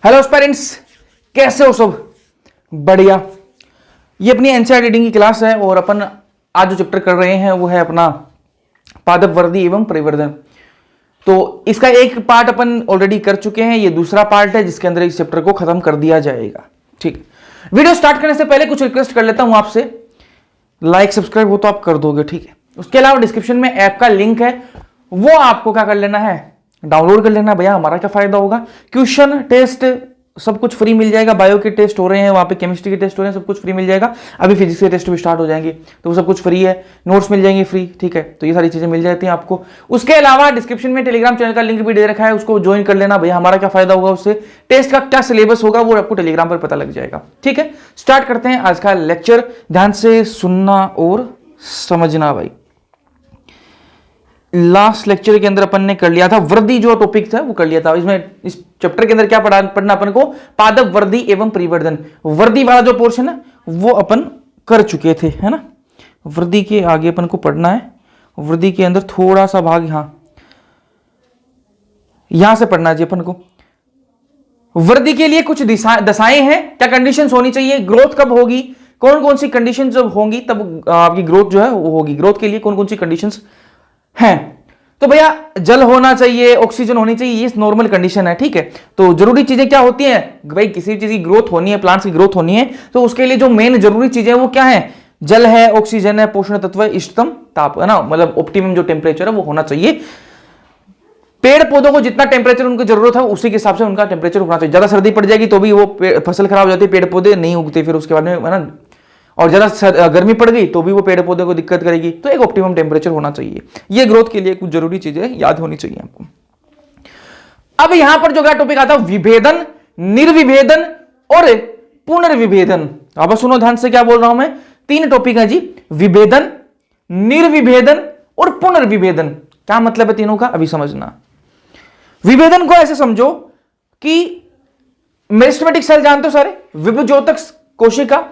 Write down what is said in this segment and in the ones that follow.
Hello parents, कैसे हो सब? बढ़िया। ये अपनी एनसीईआरटी रीडिंग की क्लास है और अपन आज जो चैप्टर कर रहे हैं वो है अपना पादप वर्दी एवं परिवर्धन। तो इसका एक पार्ट अपन ऑलरेडी कर चुके हैं, ये दूसरा पार्ट है जिसके अंदर इस चैप्टर को खत्म कर दिया जाएगा। ठीक, वीडियो स्टार्ट करने से पहले कुछ रिक्वेस्ट कर लेता हूं आपसे। लाइक सब्सक्राइब हो तो आप कर दोगे, ठीक है। उसके अलावा डिस्क्रिप्शन में ऐप का लिंक है, वो आपको क्या कर लेना है, डाउनलोड कर लेना। भैया हमारा क्या फायदा होगा, क्वेश्चन टेस्ट सब कुछ फ्री मिल जाएगा। बायो के टेस्ट हो रहे हैं, वहां पे केमिस्ट्री के टेस्ट हो रहे हैं, सब कुछ फ्री मिल जाएगा। अभी फिजिक्स के टेस्ट भी स्टार्ट हो जाएंगे तो वो सब कुछ फ्री है, नोट्स मिल जाएंगे फ्री, ठीक है। तो ये सारी चीजें मिल जाती हैं आपको। उसके अलावा डिस्क्रिप्शन में टेलीग्राम चैनल का लिंक भी दे रखा है, उसको ज्वाइन कर लेना। भैया हमारा क्या फायदा होगा उससे, टेस्ट का क्या सिलेबस होगा वो आपको टेलीग्राम पर पता लग जाएगा, ठीक है। स्टार्ट करते हैं आज का लेक्चर। ध्यान से सुनना और समझना भाई। लास्ट लेक्चर के अंदर अपन ने कर लिया था वर्दी, जो टॉपिक था वो कर लिया था। इसमें इस चैप्टर के अंदर क्या पढ़ना अपन को, पादप वर्दी एवं परिवर्धन। वर्दी वाला जो पोर्शन है वो अपन कर चुके थे, है ना। वर्दी के आगे अपन को पढ़ना है। वर्दी के अंदर थोड़ा सा भाग यहां से पढ़ना है जी अपन को। वर्दी के लिए कुछ दशाएं हैं, क्या कंडीशंस होनी चाहिए, ग्रोथ कब होगी, कौन कौन सी कंडीशन जब होंगी तब आपकी ग्रोथ जो है वो होगी। ग्रोथ के लिए कौन कौन सी कंडीशंस हैं, तो भैया जल होना चाहिए, ऑक्सीजन होनी चाहिए, ये नॉर्मल कंडीशन है, ठीक है। तो जरूरी चीजें क्या होती हैं भाई, किसी चीज की ग्रोथ होनी है, प्लांट्स की ग्रोथ होनी है तो उसके लिए जो मेन जरूरी चीजें हैं वो क्या है, जल है, ऑक्सीजन है, पोषण तत्व है, इष्टतम ताप है ना, मतलब ऑप्टिमम जो टेम्परेचर है वो होना चाहिए। पेड़ पौधों को जितना टेम्परेचर उनकी जरूरत है उसी के हिसाब से उनका टेम्परेचर होना चाहिए। ज्यादा सर्दी पड़ जाएगी तो भी वो फसल खराब हो जाती है, पेड़ पौधे नहीं उगते फिर उसके बाद में, है ना। और ज्यादा गर्मी पड़ गई तो भी वो पेड़ पौधे को दिक्कत करेगी। तो एक ऑप्टिमम टेम्परेचर होना चाहिए, ये ग्रोथ के लिए कुछ जरूरी चीजें याद होनी चाहिए आपको। अब यहां पर जो क्या टॉपिक आता है, विभेदन, निर्विभेदन और पुनर्विभेदन। अब सुनो ध्यान से क्या बोल रहा हूं मैं, 3 टॉपिक है जी, विभेदन, निर्विभेदन और पुनर्विभेदन। क्या मतलब है तीनों का, अभी समझना। विभेदन को ऐसे समझो कि मेरिस्टेमेटिक सेल जानते हो सारे, विभजोतक कोशिका।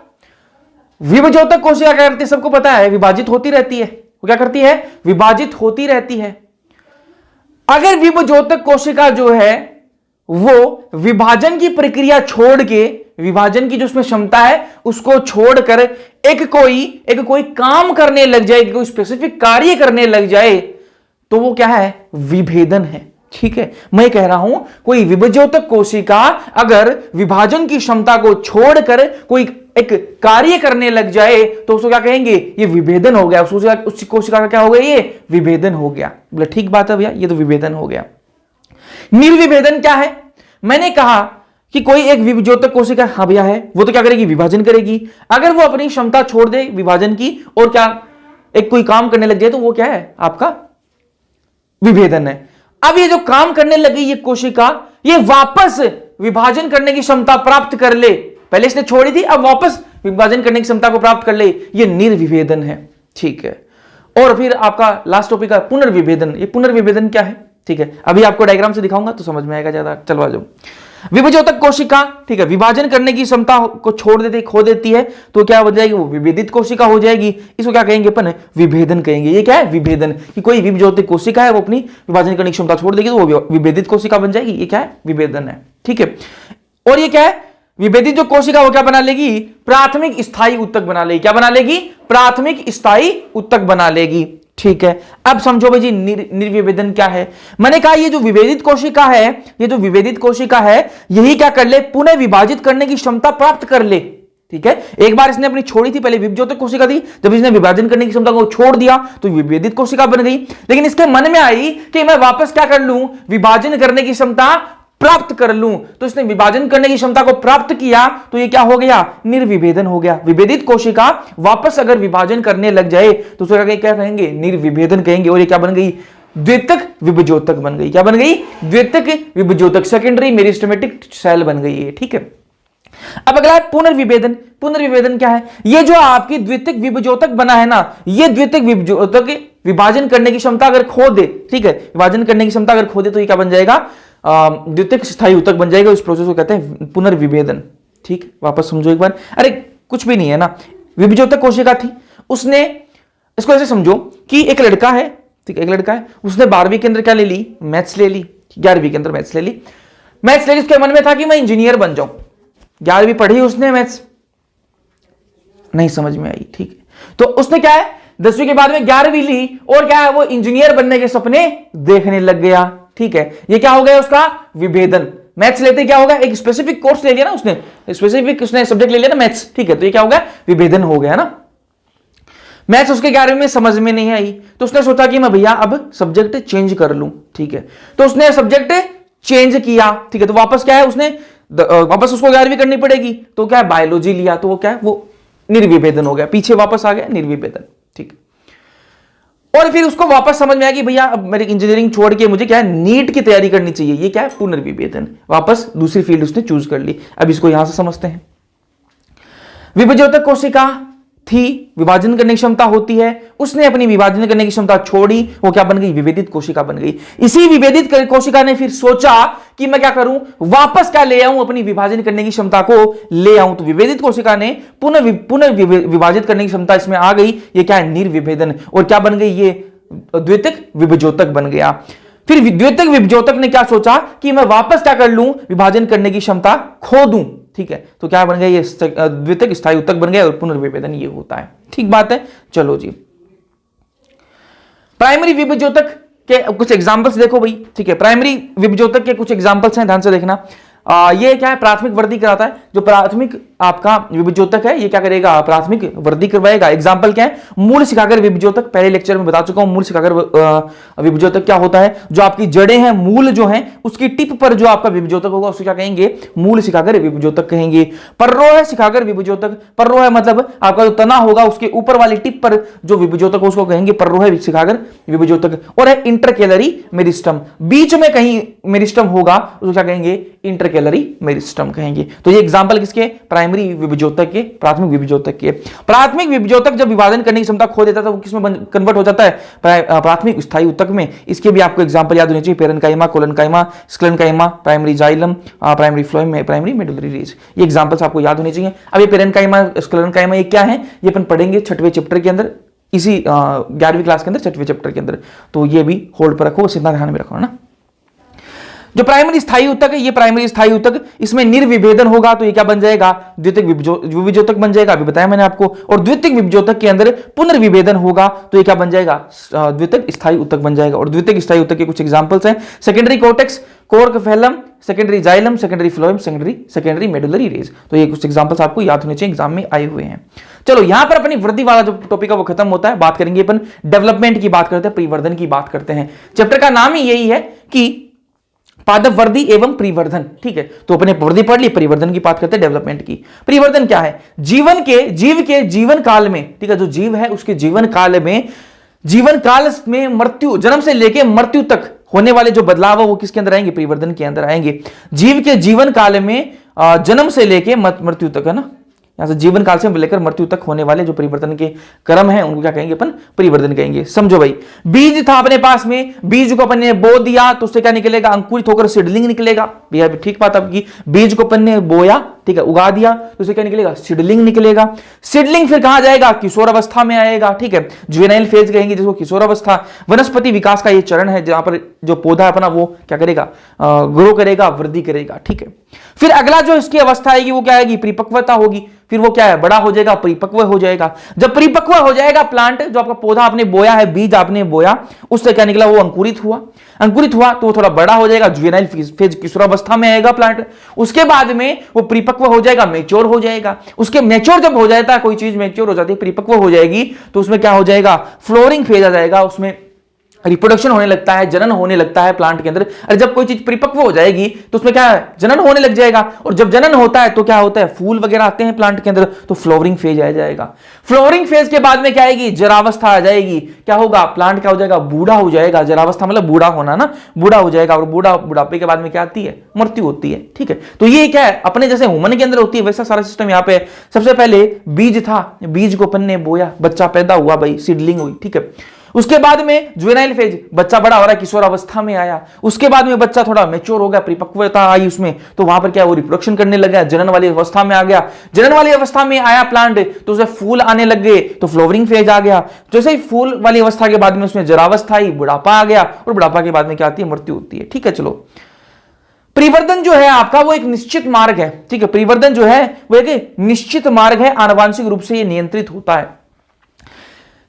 विभजोतक कोशिका क्या करती है, सबको पता है, विभाजित होती रहती है। वो क्या करती है, विभाजित होती रहती है। अगर विभजोतक कोशिका जो है वो विभाजन की प्रक्रिया छोड़ के, विभाजन की जो उसमें क्षमता है उसको छोड़कर एक कोई काम करने लग जाए, कोई स्पेसिफिक कार्य करने लग जाए तो वो क्या है, विभेदन है, ठीक है। मैं कह रहा हूं कोई विभजोतक कोशिका अगर विभाजन की क्षमता को छोड़कर कोई एक कार्य करने लग जाए तो उसको क्या कहेंगे, ये विभेदन हो गया। उस कोशिका का क्या हो गया, ये विभेदन हो गया। बोले ठीक बात है भैया, ये तो विभेदन हो गया। निर्विभेदन क्या है, मैंने कहा कि कोई एक विभजोतक कोशिका हाँ भैया है, वो तो क्या करेगी, विभाजन करेगी। अगर वो अपनी क्षमता छोड़ दे विभाजन की और क्या एक कोई काम करने लग जाए तो वो क्या है, आपका विभेदन है। अब ये जो काम करने लगी ये कोशिका, ये वापस विभाजन करने की क्षमता प्राप्त कर ले, पहले इसने छोड़ी थी अब वापस विभाजन करने की क्षमता को प्राप्त कर ले, ये निर्विभेदन है, ठीक है। और फिर आपका लास्ट टॉपिक है पुनर्विभेदन। ये पुनर्विभेदन क्या है, ठीक है, अभी आपको डायग्राम से दिखाऊंगा तो समझ में आएगा ज्यादा। चलो आ जाओ। विभजोतक कोशिका, ठीक है, विभाजन करने की क्षमता को छोड़ देती, खो देती है तो क्या हो जाएगी, वो विभेदित कोशिका हो जाएगी। इसको क्या कहेंगे अपन, विभेदन कहेंगे। ये क्या है, विभेदन, कि कोई विभजोतक कोशिका है वो अपनी विभाजन करने की क्षमता छोड़ देगी तो वो विभेदित कोशिका बन जाएगी। ये क्या है, विभेदन है, ठीक है। और ये क्या है, विभेदित जो कोशिका वो क्या बना लेगी, प्राथमिक स्थायी उत्तक बना लेगी। क्या बना लेगी, प्राथमिक स्थायी उत्तक बना लेगी, ठीक है। अब समझो भाई जी निर्विभेदन क्या है। मैंने कहा ये जो विभेदित कोशिका है, ये जो विभेदित कोशिका है यही क्या कर ले, पुनः विभाजित करने की क्षमता प्राप्त कर ले, ठीक है। एक बार इसने अपनी छोड़ी थी, पहले विभजोतक कोशिका थी, जब इसने विभाजन करने की क्षमता को छोड़ दिया तो विभेदित कोशिका बन गई। लेकिन इसके मन में आई कि मैं वापस क्या कर लूं, विभाजन करने की क्षमता प्राप्त कर लूं, तो इसने विभाजन करने की क्षमता को प्राप्त किया तो ये क्या हो गया, निर्विभेदन हो गया। विभेदित कोशिका वापस अगर विभाजन करने लग जाए तो उसको क्या कहेंगे, निर्विभेदन कहेंगे। और ये क्या बन गई, द्वितीयक विभजोतक बन गई। क्या बन गई, द्वितीयक विभजोतक, सेकेंडरी मेरिस्टेमेटिक सेल बन गई है, ठीक है। अब अगला है पुनर्विभेदन। पुनर्विभेदन क्या है, ये जो आपकी द्वितीयक विभजोतक बना है ना, ये द्वितीयक विभजोतक विभाजन करने की क्षमता अगर खो दे, ठीक है, विभाजन करने की क्षमता अगर खो दे तो ये क्या बन जाएगा, द्वितीयक स्थायी उत्तक बन जाएगा। इस प्रोसेस को कहते हैं पुनर्विभेदन, ठीक। वापस समझो एक बार, अरे कुछ भी नहीं है ना, विभजोतक कोशिका थी, उसने, इसको ऐसे समझो कि एक लड़का है, ठीक है, एक लड़का है, उसने 12वीं के अंदर क्या ले ली, मैथ्स ले ली, 11वीं के अंदर मैथ्स ले ली। मैथ्स लेके उसके मन में था कि मैं इंजीनियर बन जाऊं। 11वीं पढ़ी उसने मैथ्स, नहीं समझ में आई, ठीक है। तो उसने क्या है 10वीं के बाद में 11वीं ली और क्या है वो इंजीनियर बनने के सपने देखने लग गया, ठीक है। ये क्या हो गया उसका विभेदन। मैथ्स लेते क्या होगा, एक स्पेसिफिक कोर्स ले लिया ना उसने, स्पेसिफिक उसने सब्जेक्ट ले लिया ना मैथ्स, ठीक है। तो ये क्या हो गया विभेदन हो गया ना। मैथ्स उसके 11वीं में समझ में नहीं आई तो उसने सोचा कि मैं भैया अब सब्जेक्ट चेंज कर लूं, ठीक है। तो उसने सब्जेक्ट चेंज किया, ठीक है। तो वापस क्या है उसने वापस उसको 11वीं करनी पड़ेगी, तो क्या है बायोलॉजी लिया, तो वो क्या है वो निर्विभेदन हो गया, पीछे वापस आ गया निर्विभेदन, ठीक है। और फिर उसको वापस समझ में आया कि भैया अब मेरी इंजीनियरिंग छोड़ के मुझे क्या है नीट की तैयारी करनी चाहिए, ये क्या है पुनर्विभेदन, वापस दूसरी फील्ड उसने चूज कर ली। अब इसको यहां से समझते हैं। विभज्योतक कोशिका थी, विभाजन करने की क्षमता होती है, उसने अपनी विभाजन करने की क्षमता छोड़ी, वो क्या बन गई विभेदित कोशिका बन गई। इसी विभेदित कोशिका ने फिर सोचा कि मैं क्या करूं वापस क्या ले आऊं अपनी विभाजन करने की क्षमता को ले आऊं। तो विभेदित कोशिका ने पुनः विभाजित करने की क्षमता इसमें आ गई, ये क्या है निर्विभेदन, और क्या बन गई ये द्वितीयक विभज्योतक बन गया। फिर द्वितीयक विभज्योतक ने क्या सोचा कि मैं वापस क्या कर लूं विभाजन करने की क्षमता खो दूं, ठीक है। तो क्या बन गया ये द्वितीयक स्थायी उत्तक बन गया और पुनर्विभेदन ये होता है, ठीक बात है। चलो जी प्राइमरी विभज्योतक के कुछ एग्जांपल्स देखो भाई, ठीक है। प्राइमरी विभज्योतक के कुछ एग्जांपल्स हैं, ध्यान से देखना। ये क्या है प्राथमिक वृद्धि कराता है। जो प्राथमिक आपका विभज्योतक है ये क्या करेगा प्राथमिक वृद्धि करवाएगा। एग्जांपल क्या है मूल शिखागर विभज्योतक, पहले लेक्चर में बता चुका हूं मूल शिखागर विभज्योतक क्या होता है। जो आपकी जड़ें हैं मूल जो है उसकी टिप पर जो आपका विभज्योतक होगा उसको क्या कहेंगे मूल शिखागर विभज्योतक कहेंगे। पर्रो है शिखागर विभज्योतक, पर्रो है मतलब आपका जो तना होगा उसके ऊपर वाली टिप पर जो विभज्योतक उसको कहेंगे पर्रो है शिखागर विभज्योतक। और है इंटरकेलरी मेरिस्टम, बीच में कहीं मेरिस्टम होगा उसको क्या कहेंगे इंटरकेलरी मेरिस्टम कहेंगे। तो ये एग्जांपल किसके प्राइमरी विभज्योतक के, प्राथमिक विभज्योतक के। प्राथमिक विभज्योतक जब विभाजन करने की क्षमता खो देता है तो वो किसमें कन्वर्ट हो जाता है प्राथमिक स्थायी उत्तक में। इसके भी आपको एग्जांपल याद होने चाहिए parenchyma, collenchyma, sclerenchyma, primary xylem, primary phloem, primary medullary rays. ये एग्जांपल्स आपको याद होने चाहिए। अब ये पेरेन्काइमा स्क्लेरेन्काइमा ये क्या है ये अपन पढ़ेंगे 6वें चैप्टर के अंदर, इसी 11वीं क्लास के अंदर 6वें चैप्टर के अंदर। तो ये भी होल्ड पर रखो, इतना ध्यान में रखो ना। जो प्राइमरी स्थायी उत्तक है ये प्राइमरी स्थायी उत्तक इसमें निर्विभेदन होगा तो ये क्या बन जाएगा द्वितीयक विभज्योतक बन जाएगा, अभी बताया मैंने आपको। और द्वितीयक विभज्योतक के अंदर पुनर्विभेदन होगा तो ये क्या बन जाएगा द्वितीयक स्थायी उत्तक बन जाएगा। और द्वितीयक स्थायी उत्तक के कुछ एग्जांपल्स हैं secondary cortex, cork-phellem, secondary xylem, secondary phloem, secondary medullary rays. तो ये कुछ एग्जांपल्स आपको याद होने चाहिए, एग्जाम में आए हुए हैं। चलो यहां पर अपनी वृद्धि वाला जो टॉपिक है वो खत्म होता है, बात करेंगे अपन डेवलपमेंट की, बात करते हैं परिवर्धन की बात करते हैं। चैप्टर का नाम ही यही है कि पादप वृद्धि एवं परिवर्धन, ठीक है। तो अपने वृद्धि पढ़ ली, परिवर्धन की बात करते हैं डेवलपमेंट की। परिवर्धन क्या है जीव के जीवन काल में, ठीक है। जो जीव है उसके जीवन काल में मृत्यु, जन्म से लेके मृत्यु तक होने वाले जो बदलाव है वो किसके अंदर आएंगे परिवर्धन के अंदर आएंगे। जीव के जीवन काल में जन्म से लेके मृत्यु तक है ना, यहां से जीवन काल से लेकर मृत्यु तक होने वाले जो परिवर्तन के क्रम है उनको क्या कहेंगे अपन परिवर्तन कहेंगे। समझो भाई बीज था अपने पास में, बीज को अपन ने बो दिया तो उससे क्या निकलेगा अंकुरित होकर सीडलिंग निकलेगा। भैया ठीक बात आपकी, बीज को अपन ने बोया, ठीक है, उगा दिया तो उससे क्या निकलेगा सीडलिंग निकलेगा। सीडलिंग फिर कहां जाएगा किशोर अवस्था में आएगा, ठीक है, जुवेनाइल फेज कहेंगे जिसको किशोर अवस्था। वनस्पति विकास का ये चरण है जहां पर जो पौधा अपना वो क्या करेगा ग्रो करेगा, वृद्धि करेगा, ठीक है। फिर अगला जो इसकी अवस्था आएगी वो क्या आएगी परिपक्वता होगी, फिर वो क्या है बड़ा हो जाएगा परिपक्व हो जाएगा। जब परिपक्व हो जाएगा प्लांट, जो आपका पौधा आपने बोया है, बीज आपने बोया, उससे क्या निकला वो अंकुरित हुआ तो वो थोड़ा बड़ा हो जाएगा, जुवेनाइल फेज किशोरावस्था में आएगा प्लांट। उसके बाद में वो परिपक्व हो जाएगा, मैच्योर हो जाएगा। उसके मैच्योर जब हो जाता है कोई चीज मैच्योर हो जाती है परिपक्व हो जाएगी तो उसमें क्या हो जाएगा फ्लोरिंग फेज आ जाएगा, उसमें रिप्रोडक्शन होने लगता है, जनन होने लगता है प्लांट के अंदर। और जब कोई चीज परिपक्व हो जाएगी तो उसमें क्या है जनन होने लग जाएगा, और जब जनन होता है तो क्या होता है फूल वगैरह आते हैं प्लांट के अंदर, तो फ्लावरिंग फेज आ जाएगा। फ्लावरिंग फेज के बाद में क्या आएगी जरावस्था आ जाएगी। क्या होगा प्लांट क्या हो जाएगा बूढ़ा हो जाएगा, जरावस्था मतलब बूढ़ा होना ना, बूढ़ा हो जाएगा। और बुढ़ापे के बाद में क्या आती है मृत्यु होती है, ठीक है। तो ये क्या है अपने जैसे ह्यूमन के अंदर होती है वैसा सारा सिस्टम यहाँ पे। सबसे पहले बीज था, बीज को अपन ने बोया, बच्चा पैदा हुआ भाई, सीडलिंग हुई, ठीक है। उसके बाद में जुवेनाइल फेज, बच्चा बड़ा हो रहा है, किशोर अवस्था में आया। उसके बाद में बच्चा थोड़ा मैच्योर हो गया, परिपक्वता आई उसमें, तो वहां पर क्या वो रिप्रोडक्शन करने लगा, जनन वाली अवस्था में आ गया। जनन वाली अवस्था में आया प्लांट तो उसे फूल आने लग गए, तो फ्लावरिंग फेज आ गया। जैसे ही फूल वाली अवस्था के बाद में उसमें जरावस्था आई, बुढ़ापा आ गया, और बुढ़ापा के बाद में क्या आती है मृत्यु होती है, ठीक है। चलो परिवर्तन जो है आपका वो एक निश्चित मार्ग है, ठीक है। परिवर्तन जो है वो एक निश्चित मार्ग है, आनुवांशिक रूप से ये नियंत्रित होता है।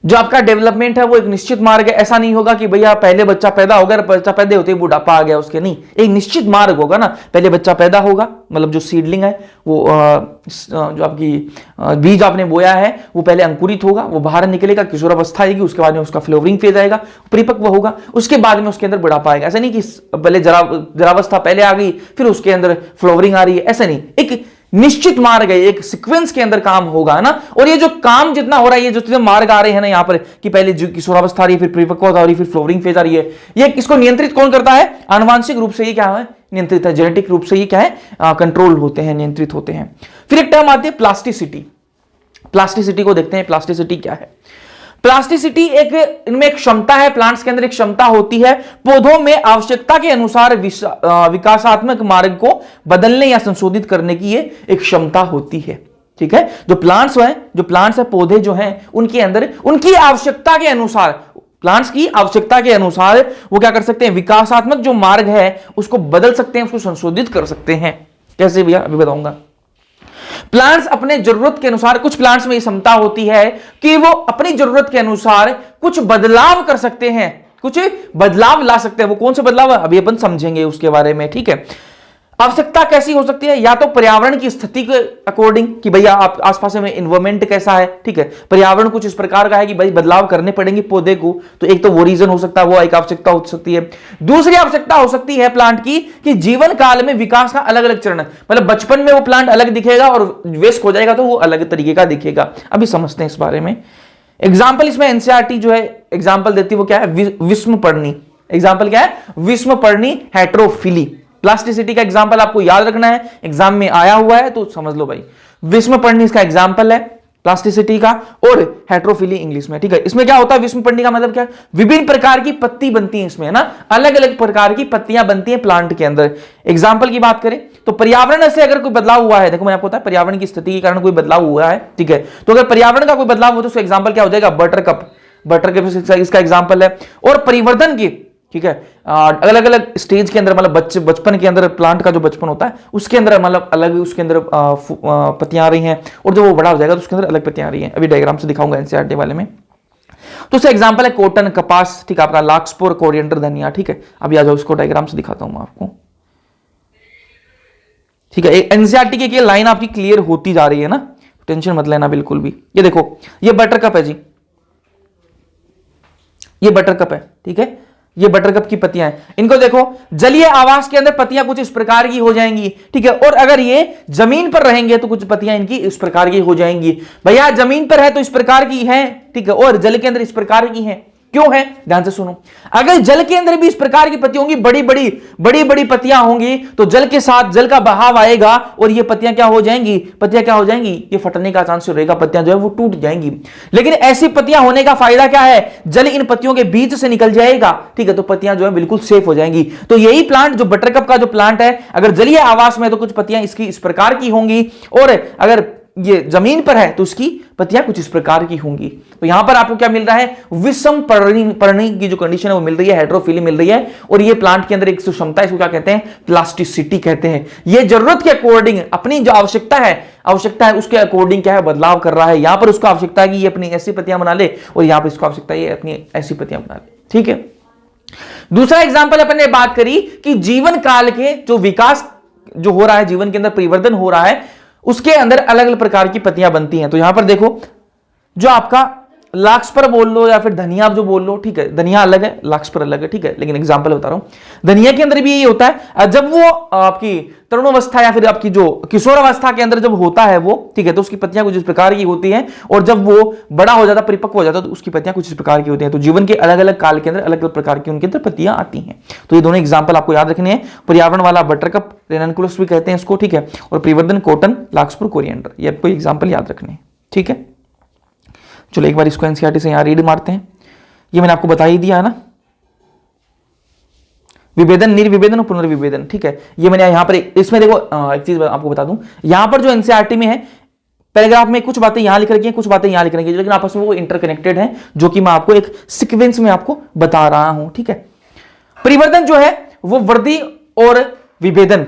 जो आपका डेवलपमेंट है वो एक निश्चित मार्ग है। ऐसा नहीं होगा कि भैया पहले बच्चा पैदा हो गया, बच्चा पैदा होते ही बुढ़ापा आ गया उसके, नहीं, एक निश्चित मार्ग होगा ना। पहले बच्चा पैदा होगा, मतलब जो सीडलिंग है वो जो आपकी बीज आपने बोया है वो पहले अंकुरित होगा, वो बाहर निकलेगा, किशोरावस्था आएगी, उसके बाद में उसका फ्लावरिंग फेज आएगा, परिपक्व होगा, उसके बाद में उसके अंदर बुढ़ापा आएगा। ऐसा नहीं कि पहले जरावस्था पहले आ गई फिर उसके अंदर फ्लावरिंग आ रही है, ऐसा नहीं। एक निश्चित मार्ग है, एक सीक्वेंस के अंदर काम होगा ना। और ये जो काम जितना हो रहा है, ये जो मार्ग आ रहे हैं ना यहाँ पर कि पहले किशोरावस्था आ रही है, फिर परिपक्वता आ रही है, फिर फ्लोवरिंग फेज आ रही है, ये इसको नियंत्रित कौन करता है? आनुवांशिक रूप से ये क्या है? नियंत्रित है। जेनेटिक रूप से ये क्या है? कंट्रोल होते हैं, नियंत्रित होते हैं। फिर एक टर्म आती है प्लास्टिसिटी। प्लास्टिसिटी को देखते हैं, प्लास्टिसिटी क्या है। प्लास्टिसिटी एक इनमें एक क्षमता है, प्लांट्स के अंदर एक क्षमता होती है पौधों में आवश्यकता के अनुसार विकासात्मक मार्ग को बदलने या संशोधित करने की ये एक क्षमता होती है, ठीक है। जो प्लांट्स है पौधे जो हैं उनके अंदर उनकी आवश्यकता के अनुसार, प्लांट्स की आवश्यकता के अनुसार वो क्या कर सकते हैं? विकासात्मक जो मार्ग है उसको बदल सकते हैं, उसको संशोधित कर सकते हैं। कैसे भैया? अभी बताऊंगा। प्लांट्स अपने जरूरत के अनुसार, कुछ प्लांट्स में क्षमता होती है कि वो अपनी जरूरत के अनुसार कुछ बदलाव कर सकते हैं, कुछ बदलाव ला सकते हैं। वो कौन से बदलाव अभी अपन समझेंगे उसके बारे में, ठीक है। आवश्यकता कैसी हो सकती है? या तो पर्यावरण की स्थिति के अकॉर्डिंग कि भैया आप आसपास में एनवायरमेंट कैसा है, ठीक है। पर्यावरण कुछ इस प्रकार का है कि भाई बदलाव करने पड़ेंगे पौधे को, तो एक तो वो रीजन हो सकता है, वो एक आवश्यकता हो सकती है। दूसरी आवश्यकता हो सकती है प्लांट की कि जीवन काल में विकास का अलग अलग चरण, मतलब बचपन में वो प्लांट अलग दिखेगा और वयस्क हो जाएगा तो वो अलग तरीके का दिखेगा। अभी समझते हैं इस बारे में। एग्जाम्पल इसमें एनसीईआरटी जो है एग्जाम्पल देती है वो क्या है? विषमपर्णी। एग्जाम्पल क्या है? विषमपर्णी हेटेरोफिली। प्लास्टिसिटी का एग्जांपल आपको याद रखना है, एग्जाम में आया हुआ है तो समझ लो भाई। विषमपर्णी इसका एग्जांपल है प्लास्टिसिटी का, और हेटेरोफिली इंग्लिश में, ठीक है। इसमें क्या होता है? विषमपर्णी का मतलब क्या? विभिन्न प्रकार की पत्ती बनती है इसमें, है ना, अलग अलग प्रकार की पत्तियां बनती हैं प्लांट के अंदर। एग्जाम्पल की बात करें तो पर्यावरण से अगर कोई बदलाव हुआ है, देखो मैंने आपको बताया पर्यावरण की स्थिति के कारण कोई बदलाव हुआ है, ठीक है। तो अगर पर्यावरण का कोई बदलाव हो तो उसका एग्जाम्पल क्या हो जाएगा? बटरकप। बटरकप इसका एग्जाम्पल है। और परिवर्तन की, ठीक है, अलग अलग स्टेज के अंदर, मतलब बचपन के अंदर प्लांट का जो बचपन होता है उसके अंदर मतलब अलग उसके अंदर पत्तियां आ रही हैं, और जब वो बड़ा हो जाएगा तो उसके अंदर अलग पत्तियां आ रही हैं। अभी डायग्राम से दिखाऊंगा एनसीईआरटी वाले में। तो उसका एग्जांपल है कॉटन, कपास, ठीक है, आपका लार्कस्पोर, कोरिएंडर, धनिया, ठीक है। अभी आ जाओ, उसको डायग्राम से दिखाता हूं मैं आपको, ठीक है। एनसीईआरटी की लाइन आपकी क्लियर होती जा रही है ना, टेंशन मत लेना बिल्कुल भी। ये देखो, ये बटरकप है जी, ये बटरकप है, ठीक है। ये बटरकप की पत्तियां हैं। इनको देखो, जलीय आवास के अंदर पत्तियां कुछ इस प्रकार की हो जाएंगी, ठीक है। और अगर ये जमीन पर रहेंगे तो कुछ पत्तियां इनकी इस प्रकार की हो जाएंगी। भैया जमीन पर है तो इस प्रकार की है, ठीक है, और जल के अंदर इस प्रकार की है। क्यों है? ध्यान से सुनो। अगर जल के अंदर भी इस प्रकार की पत्तियां होंगी, बड़ी बड़ी पत्तियां होंगी, तो जल के साथ जल का बहाव आएगा और ये पत्तियां क्या हो जाएंगी? पत्तियां क्या हो जाएंगी? ये फटने का चांस रहेगा, पत्तियां जो है वो टूट जाएंगी। लेकिन ऐसी पत्तियां होने का फायदा क्या है? जल इन पत्तियों के बीच से निकल जाएगा, ठीक है, तो पत्तियां जो है बिल्कुल सेफ हो जाएंगी। तो यही प्लांट जो बटरकप का जो प्लांट है, अगर जलीय आवास में तो कुछ पत्तियां इसकी इस प्रकार की होंगी, और अगर ये जमीन पर है तो उसकी पत्तियां कुछ इस प्रकार की होंगी। तो यहां पर आपको क्या मिल रहा है? विषम पर्णी की जो कंडीशन है वो मिल रही है, हेटेरोफिली मिल रही है। और ये प्लांट के अंदर एक क्षमता है, इसको क्या कहते हैं? प्लास्टिसिटी कहते हैं। ये जरूरत के अकॉर्डिंग अपनी जो आवश्यकता है उसके अकॉर्डिंग क्या है? बदलाव कर रहा है। यहां पर उसको आवश्यकता है कि ये अपनी ऐसी पत्तियां बना ले, और यहां पर इसको आवश्यकता है ये अपनी ऐसी पत्तियां बना ले, ठीक है। दूसरा एग्जाम्पल अपन ने बात करी कि जीवन काल के जो विकास जो हो रहा है, जीवन के अंदर परिवर्तन हो रहा है, उसके अंदर अलग अलग प्रकार की पत्तियां बनती हैं। तो यहां पर देखो, जो आपका लार्कस्पर बोल लो या फिर धनिया आप जो बोल लो, ठीक है, धनिया अलग है, लार्कस्पर अलग है, ठीक है, लेकिन एग्जांपल बता रहा हूं। धनिया के अंदर भी यही होता है, जब वो आपकी तरुणावस्था या फिर आपकी जो किशोरावस्था के अंदर जब होता है वो, ठीक है, तो उसकी पत्तियां कुछ इस प्रकार की होती हैं, और जब वो बड़ा हो जाता, परिपक्व हो जाता, तो उसकी पत्तियां कुछ इस प्रकार की होती हैं। तो जीवन के अलग अलग काल के अंदर अलग अलग प्रकार की उनके अंदर पत्तियां आती हैं। तो ये दोनों एग्जाम्पल आपको याद रखने हैं। पर्यावरण वाला बटरकप, रेननकुलस भी कहते हैं इसको, ठीक है, और परिवर्तन कॉटन, लार्कस्पर, कोरिएंडर, ये आपको एग्जाम्पल याद रखने हैं, ठीक है। चलो एक बार इसको एनसीईआरटी से यहां रीड मारते हैं। ये मैंने आपको बता ही दिया है ना, विभेदन, निर्विभेदन और पुनर्विभेदन, ठीक है। ये मैंने यहां पर इसमें देखो, एक चीज आपको बता दूं, यहां पर जो एनसीईआरटी में है पैराग्राफ में कुछ बातें यहां लिख रखी हैं, कुछ बातें यहां लिख रखी हैं, लेकिन आपस में वो इंटरकनेक्टेड है, जो कि मैं आपको एक सीक्वेंस में आपको बता रहा हूं, ठीक है। परिवर्तन जो है वो वृद्धि और विभेदन,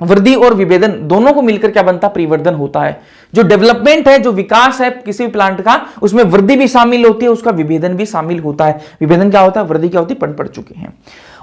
वृद्धि और विभेदन दोनों को मिलकर क्या बनता है? परिवर्धन होता है। जो डेवलपमेंट है, जो विकास है किसी भी प्लांट का, उसमें वृद्धि भी शामिल होती है, उसका विभेदन भी शामिल होता है। विभेदन क्या होता है, वृद्धि क्या होती है, पढ़ चुके हैं।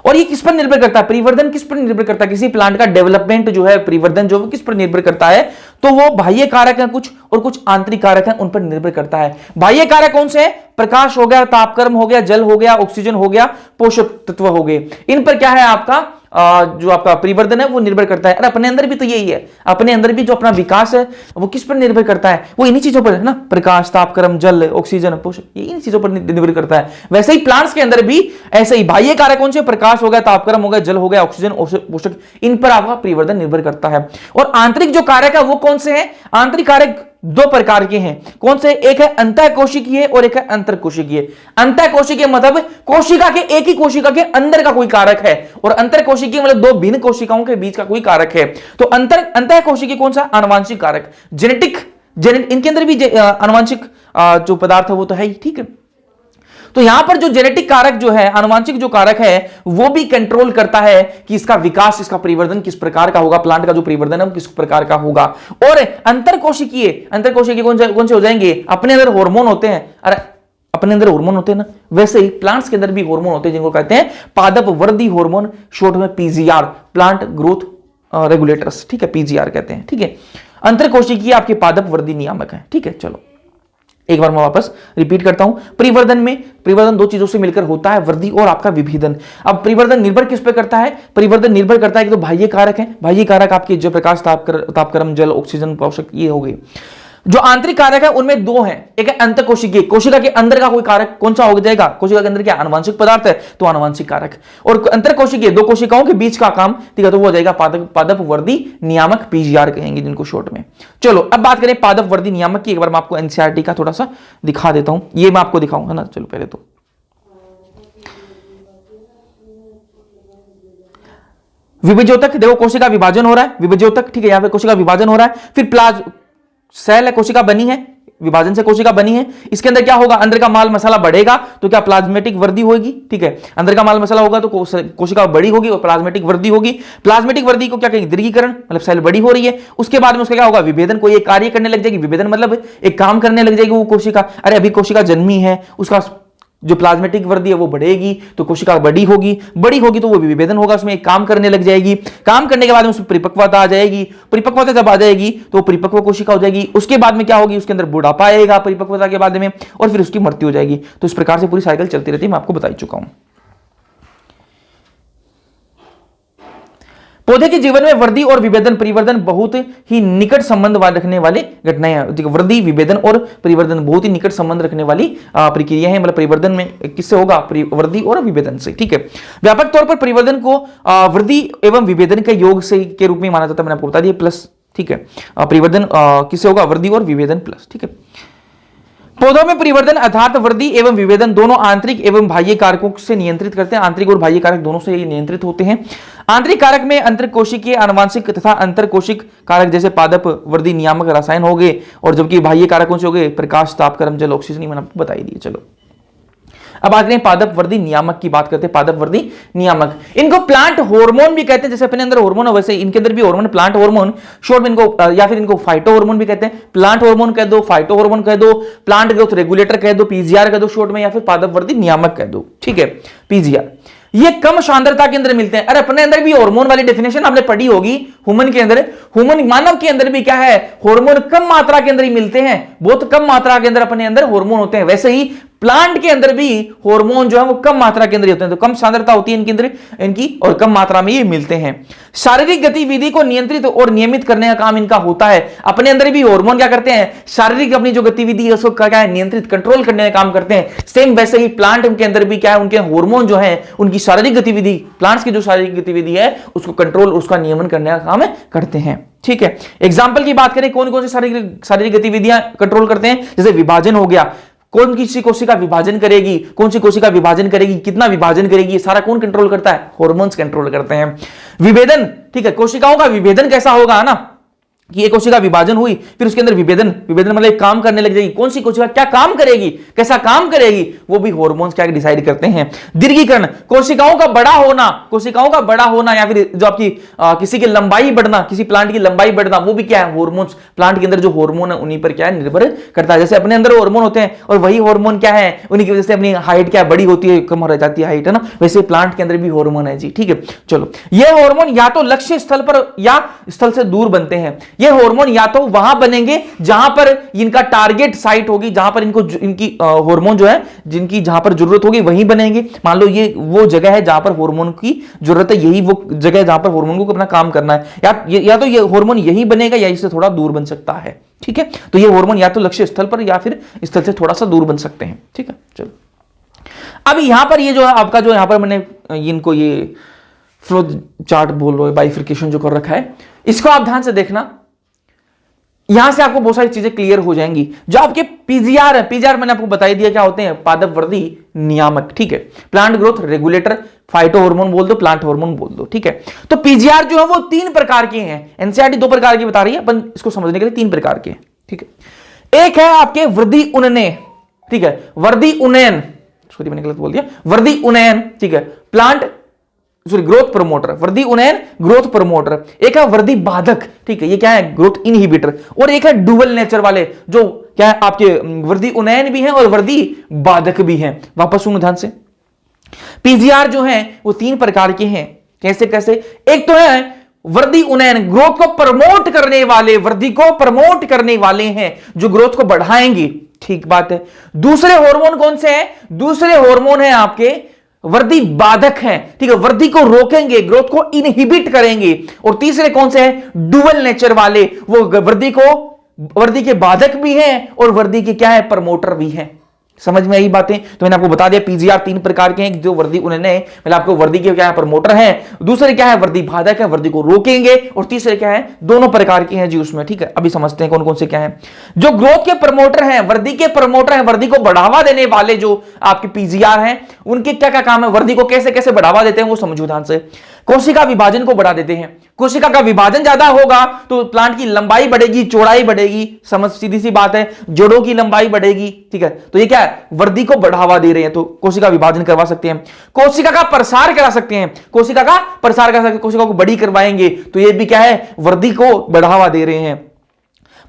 और ये किस पर निर्भर करता है? परिवर्धन किस पर निर्भर करता है? किसी प्लांट का डेवलपमेंट जो है, परिवर्धन जो है किस पर निर्भर करता है? तो वो बाह्य कारक हैं कुछ, और कुछ आंतरिक कारक हैं, उन पर निर्भर करता है। बाह्य कारक कौन से हैं? प्रकाश हो गया, तापक्रम हो गया, जल हो गया, ऑक्सीजन हो गया, पोषक तत्व हो गए। इन पर क्या है आपका जो आपका परिवर्धन है वो निर्भर करता है। और अपने अंदर भी तो यही है, अपने अंदर भी जो अपना विकास है वो किस पर निर्भर करता है? वो इन्हीं चीजों पर है ना, प्रकाश, तापक्रम, जल, ऑक्सीजन, पोषक, ये इन चीजों पर निर्भर करता है। वैसे ही प्लांट्स के अंदर भी ऐसे ही बाह्य कारक कौन से? प्रकाश हो गया, तापक्रम हो गया, जल हो गया, ऑक्सीजन, पोषक, इन पर आपका परिवर्धन निर्भर करता है। और आंतरिक जो कारक है वो कौन से हैं? आंतरिक कारक दो प्रकार के हैं। कौन से? एक है अंतःकोशिकीय और एक है अंतरकोशिकीय। अंतःकोशिकीय मतलब कोशिका के, एक ही कोशिका के अंदर का कोई कारक है, और अंतरकोशिकीय मतलब दो भिन्न कोशिकाओं के बीच का कोई कारक है। तो अंतःकोशिकीय कौन सा? आनुवांशिक कारक, जेनेटिक, इनके अंदर भी आनुवांशिक जो पदार्थ है वो तो है ही, ठीक है। तो यहां पर जो जेनेटिक कारक जो है, आनुवांशिक जो कारक है, वो भी कंट्रोल करता है कि इसका विकास, इसका परिवर्धन किस प्रकार का होगा, प्लांट का जो परिवर्धन है वो किस प्रकार का होगा। और अंतरकोशिकीय कौन से हो जाएंगे? अपने अंदर हार्मोन होते हैं, अरे अपने अंदर हार्मोन होते हैं ना, वैसे ही प्लांट्स के अंदर भी हार्मोन होते हैं जिनको कहते हैं पादप वर्धी हार्मोन, शॉर्ट में पीजीआर, प्लांट ग्रोथ रेगुलेटर्स, ठीक है, पीजीआर कहते हैं, ठीक है। अंतरकोशिकीय आपके पादप वर्धी नियामक है, ठीक है। चलो एक बार मैं वापस रिपीट करता हूं। परिवर्धन दो चीजों से मिलकर होता है, वृद्धि और आपका विभेदन। अब परिवर्धन निर्भर किस पे करता है? परिवर्धन निर्भर करता है कि तो बाह्य कारक है, बाह्य कारक आपके जो प्रकाश, तापक्रम, जल, ऑक्सीजन, पोषक, ये हो गए। जो आंतरिक कारक है उनमें दो हैं, एक है अंतःकोशिकीय, कोशिका के अंदर का कोई कारक, कौन सा हो जाएगा? कोशिका के अंदर क्या आनुवांशिक पदार्थ है, तो आनुवांशिक कारक। और अंतरकोशिकीय, दो कोशिकाओं के बीच का काम, ठीक है, तो वो हो जाएगा पादप वर्धी नियामक, पीजीआर कहेंगे जिनको शॉर्ट में। चलो अब बात करें पादप वर्धी नियामक की। एक बार मैं आपको एनसीईआरटी का थोड़ा सा दिखा देता हूं, ये मैं आपको दिखाऊंगा ना। चलो पहले तो विभेद्योतक, देखो कोशिका विभाजन हो रहा है, विभेद्योतक, ठीक है, यहां पे कोशिका विभाजन हो रहा है। फिर सेल है, कोशिका बनी है, विभाजन से कोशिका बनी है। इसके अंदर क्या होगा? अंदर का माल मसाला बढ़ेगा तो क्या प्लाज्मेटिक वृद्धि होगी, ठीक है। अंदर का माल मसाला होगा तो कोशिका बड़ी होगी और प्लाज्मेटिक वृद्धि होगी। प्लाज्मेटिक वृद्धि को क्या कहेंगे? दीर्घीकरण, मतलब सेल बड़ी हो रही है। उसके बाद में उसका क्या होगा? विभेदन, कोई एक कार्य करने लग जाएगी। विभेदन मतलब एक काम करने लग जाएगी वो कोशिका। अरे अभी कोशिका जन्मी है, उसका जो प्लाज्मेटिक वृद्धि है वो बढ़ेगी तो कोशिका बड़ी होगी तो वो विभेदन होगा, उसमें एक काम करने लग जाएगी। काम करने के बाद में उसमें परिपक्वता आ जाएगी। परिपक्वता जब आ जाएगी तो परिपक्व कोशिका हो जाएगी। उसके बाद में क्या होगी? उसके अंदर बुढ़ापा आएगा परिपक्वता के बाद में, और फिर उसकी मृत्यु हो जाएगी। तो इस प्रकार से पूरी साइकिल चलती रहती है, मैं आपको बता ही चुका हूं। पौधे के जीवन में वृद्धि और विभेदन, परिवर्धन बहुत ही निकट संबंध रखने वाली घटनाएं हैं। वृद्धि, विभेदन और परिवर्धन बहुत ही निकट संबंध रखने वाली प्रक्रिया है। मतलब परिवर्धन में किससे होगा? वृद्धि और विभेदन से, ठीक है। व्यापक तौर पर परिवर्धन को वृद्धि एवं विभेदन के योग से के रूप में माना जाता है, मैंने आपको बता दिया, प्लस, ठीक है। परिवर्धन किससे होगा? वृद्धि और विभेदन प्लस, ठीक है। पौधों में परिवर्धन अर्थात वृद्धि एवं विभेदन दोनों आंतरिक एवं बाह्य कारकों से नियंत्रित करते हैं। आंतरिक और बाह्य कारक दोनों से ये नियंत्रित होते हैं। आंतरिक कारक में अंतरकोशिकीय, आनुवांशिक तथा अंतरकोशिक कारक जैसे पादप वर्धी नियामक रसायन हो गए, और जबकि बाह्य कारकों से हो गए प्रकाश, तापक्रम, जल, ऑक्सीजन, मैंने आपको बताई दिए। चलो अब आते हैं पादप वर्धी नियामक की बात करते हैं। पादप वर्धी नियामक, इनको प्लांट हार्मोन भी कहते हैं। जैसे अपने अंदर हार्मोन है वैसे इनके अंदर भी हार्मोन, प्लांट हार्मोन, शॉर्ट में इनको, या फिर इनको फाइटो हार्मोन भी कहते हैं। प्लांट हार्मोन कह दो, फाइटो हार्मोन कह दो, प्लांट ग्रोथ रेगुलेटर कह दो, पीजीआर कह दो शॉर्ट में, या फिर पादप वर्धी नियामक कह दो, ठीक है, पीजीआर। ये कम सांद्रता के अंदर मिलते हैं। अरे अपने अंदर भी हार्मोन वाली डेफिनेशन आपने पढ़ी होगी। ह्यूमन के अंदर, ह्यूमन मानव के अंदर भी क्या है? हार्मोन कम मात्रा के अंदर ही मिलते हैं, बहुत कम मात्रा के अंदर अपने अंदर हार्मोन होते हैं। वैसे ही प्लांट के अंदर भी हार्मोन जो है वो कम मात्रा के अंदर होते हैं, तो कम सांद्रता होती है इनके अंदर, इनकी, और कम मात्रा में ये मिलते हैं। शारीरिक गतिविधि को नियंत्रित और नियमित करने का काम इनका होता है। अपने अंदर भी हार्मोन क्या करते हैं? शारीरिक अपनी जो गतिविधि है उसको क्या है? नियंत्रित, कंट्रोल करने का काम करते हैं। सेम वैसे ही प्लांट के अंदर भी क्या है? उनके हार्मोन जो है उनकी शारीरिक गतिविधि, प्लांट्स की जो शारीरिक गतिविधि है उसको कंट्रोल, उसका नियमन करने का काम करते हैं, ठीक है। एग्जाम्पल की बात करें, कौन कौन सी शारीरिक गतिविधियां कंट्रोल करते हैं? जैसे विभाजन हो गया, कौन किसी कोशिका विभाजन करेगी, कौन सी कोशिका विभाजन करेगी, कितना विभाजन करेगी, ये सारा कौन कंट्रोल करता है? हार्मोन्स कंट्रोल करते हैं। विभेदन, ठीक है, कोशिकाओं का विभेदन कैसा होगा ना, कि एक कोशिका विभाजन हुई, फिर उसके अंदर विभेदन, विभेदन मतलब एक काम करने लग जाएगी। कौन सी कोशिका क्या काम करेगी, कैसा काम करेगी, वो भी हार्मोन्स क्या डिसाइड करते हैं। दीर्घीकरण, कोशिकाओं का बड़ा होना, कोशिकाओं का बड़ा होना या फिर जो आपकी किसी की लंबाई बढ़ना, किसी प्लांट की लंबाई बढ़ना, वो भी क्या है, हार्मोन्स। प्लांट के अंदर जो हार्मोन है उन्हीं पर क्या है, निर्भर करता है। जैसे अपने अंदर हार्मोन होते हैं और वही हार्मोन क्या है, उन्हीं की वजह से अपनी हाइट क्या बड़ी होती है, कम हो जाती है हाइट, है ना। वैसे प्लांट के अंदर भी हार्मोन है जी, ठीक है। चलो, ये हार्मोन या तो लक्ष्य स्थल पर या स्थल से दूर बनते हैं। ये हार्मोन या तो वहां बनेंगे जहां पर इनका टारगेट साइट होगी, जहां पर इनको इनकी हार्मोन जो है जिनकी जहां पर जरूरत होगी वहीं बनेंगे। मान लो ये वो जगह है जहां पर हार्मोन की जरूरत है, यही वो जगह है जहां पर हार्मोन को अपना काम करना है, या तो ये हार्मोन यही बनेगा या इससे थोड़ा दूर बन सकता है, ठीक है। तो ये हार्मोन या तो लक्ष्य स्थल पर या फिर स्थल से थोड़ा सा दूर बन सकते हैं, ठीक है। चलो, अब यहां पर ये जो है आपका, जो यहां पर मैंने इनको ये फ्लो चार्ट बोल रहे, बाइफिकेशन जो कर रखा है, इसको आप ध्यान से देखना। यहां से आपको बहुत सारी चीजें क्लियर हो जाएंगी। जो आपके पीजीआर है, पीजीआर मैंने आपको बता दिया क्या होते हैं, पादप वृद्धि नियामक, ठीक है। Plant growth regulator, phyto hormone बोल दो, प्लांट हार्मोन बोल दो, ठीक है। तो पीजीआर जो है वो 3 प्रकार के हैं। एनसीईआरटी 2 प्रकार की बता रही है, अपन इसको समझने के लिए 3 प्रकार के हैं, ठीक है। एक है आपके वृद्धि उन्नयन, ठीक है, वृद्धि उन्नयन, सॉरी मैंने गलत बोल दिया, वृद्धि उन्नयन, ठीक है। प्लांट सॉरी ग्रोथ प्रमोटर, वृद्धि उन्नयन ग्रोथ प्रमोटर। एक है वृद्धि बाधक, ठीक है, ये क्या है, ग्रोथ इनहिबिटर। और एक है डुअल नेचर वाले, जो क्या है आपके वृद्धि उन्नयन भी है और वृद्धि बाधक भी है। वापस सुनो ध्यान से, पीजीआर जो है वो 3 प्रकार के हैं। कैसे कैसे, एक तो है वृद्धि उन्नयन, ग्रोथ को प्रमोट करने वाले, वृद्धि को प्रमोट करने वाले हैं, जो ग्रोथ को बढ़ाएंगे, ठीक बात है। दूसरे हार्मोन कौन से हैं, दूसरे हार्मोन है आपके वृद्धि बाधक हैं, ठीक है, वृद्धि को रोकेंगे, ग्रोथ को इनहिबिट करेंगे। और तीसरे कौन से हैं, डुअल नेचर वाले, वो वृद्धि के बाधक भी हैं और वृद्धि के क्या है, प्रमोटर भी हैं। समझ में आई बातें। तो मैंने आपको बता दिया पीजीआर 3 प्रकार के हैं, जो वृद्धि उन्नयन है, मतलब आपको वृद्धि के क्या है, प्रमोटर हैं, दूसरे क्या है वृद्धि बाधक है, वृद्धि को रोकेंगे, और तीसरे क्या है, दोनों प्रकार के हैं जी उसमें, ठीक है। अभी समझते हैं कौन कौन से क्या है। जो ग्रोथ के प्रमोटर हैं, वृद्धि के प्रमोटर हैं, वृद्धि को बढ़ावा देने वाले जो आपके पीजीआर हैं, उनके क्या क्या काम है, वृद्धि को कैसे कैसे बढ़ावा देते हैं वो समझो ध्यान से। कोशिका विभाजन को बढ़ा देते हैं, कोशिका का विभाजन ज्यादा होगा तो प्लांट की लंबाई बढ़ेगी, चौड़ाई बढ़ेगी, समझ सीधी सी बात है, जड़ों की लंबाई बढ़ेगी, ठीक है। तो ये क्या है, वृद्धि को बढ़ावा दे रहे हैं, तो कोशिका विभाजन करवा सकते हैं। कोशिका का प्रसार करा सकते हैं, कोशिका का प्रसार करा सकते हैं, कोशिका को बड़ी करवाएंगे, तो ये भी क्या है, वृद्धि को बढ़ावा दे रहे हैं।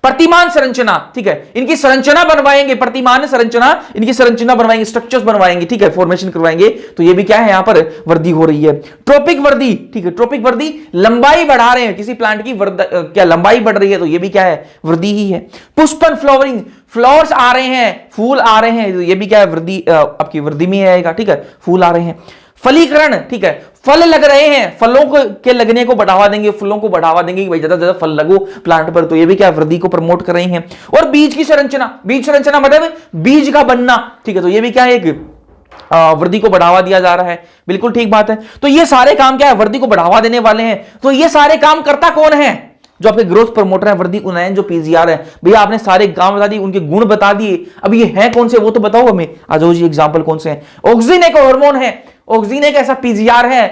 प्रतिमान संरचना, ठीक है, इनकी संरचना बनवाएंगे, प्रतिमान संरचना, इनकी संरचना बनवाएंगे, स्ट्रक्चर्स बनवाएंगे, ठीक है, फॉर्मेशन करवाएंगे, तो ये भी क्या है, यहां पर वृद्धि हो रही है। ट्रोपिक वृद्धि, ठीक है, ट्रोपिक वृद्धि, लंबाई बढ़ा रहे हैं, किसी प्लांट की क्या लंबाई बढ़ रही है, तो ये भी क्या है, वृद्धि ही है। पुष्पन, फ्लावरिंग, फ्लावर्स आ रहे हैं, फूल आ रहे हैं, तो ये भी क्या है, वृद्धि, आपकी वृद्धि में आएगा, ठीक है, फूल आ रहे हैं। फलीकरण, ठीक है, फल लग रहे हैं, फलों के लगने को बढ़ावा देंगे, फूलों को बढ़ावा देंगे कि भाई ज्यादा ज्यादा फल लगो प्लांट पर, तो ये भी क्या वृद्धि को प्रमोट कर रही हैं। और बीज की संरचना, बीज संरचना मतलब बीज का बनना, ठीक है, तो ये भी क्या है, एक वृद्धि को बढ़ावा दिया जा रहा है, बिल्कुल ठीक बात है। तो ये सारे काम क्या है, वृद्धि को बढ़ावा देने वाले हैं। तो ये सारे काम करता कौन है, जो आपके ग्रोथ प्रमोटर है, वृद्धि उन्नयन जो पीजीआर है। भैया आपने सारे काम बता दिए, उनके गुण बता दिए, अब ये है कौन से वो तो बताओ हमें, आ जाओ जी, एग्जांपल कौन से हैं। ऑक्सीजन एक हार्मोन है, ऑक्सीजन एक ऐसा पीजीआर है,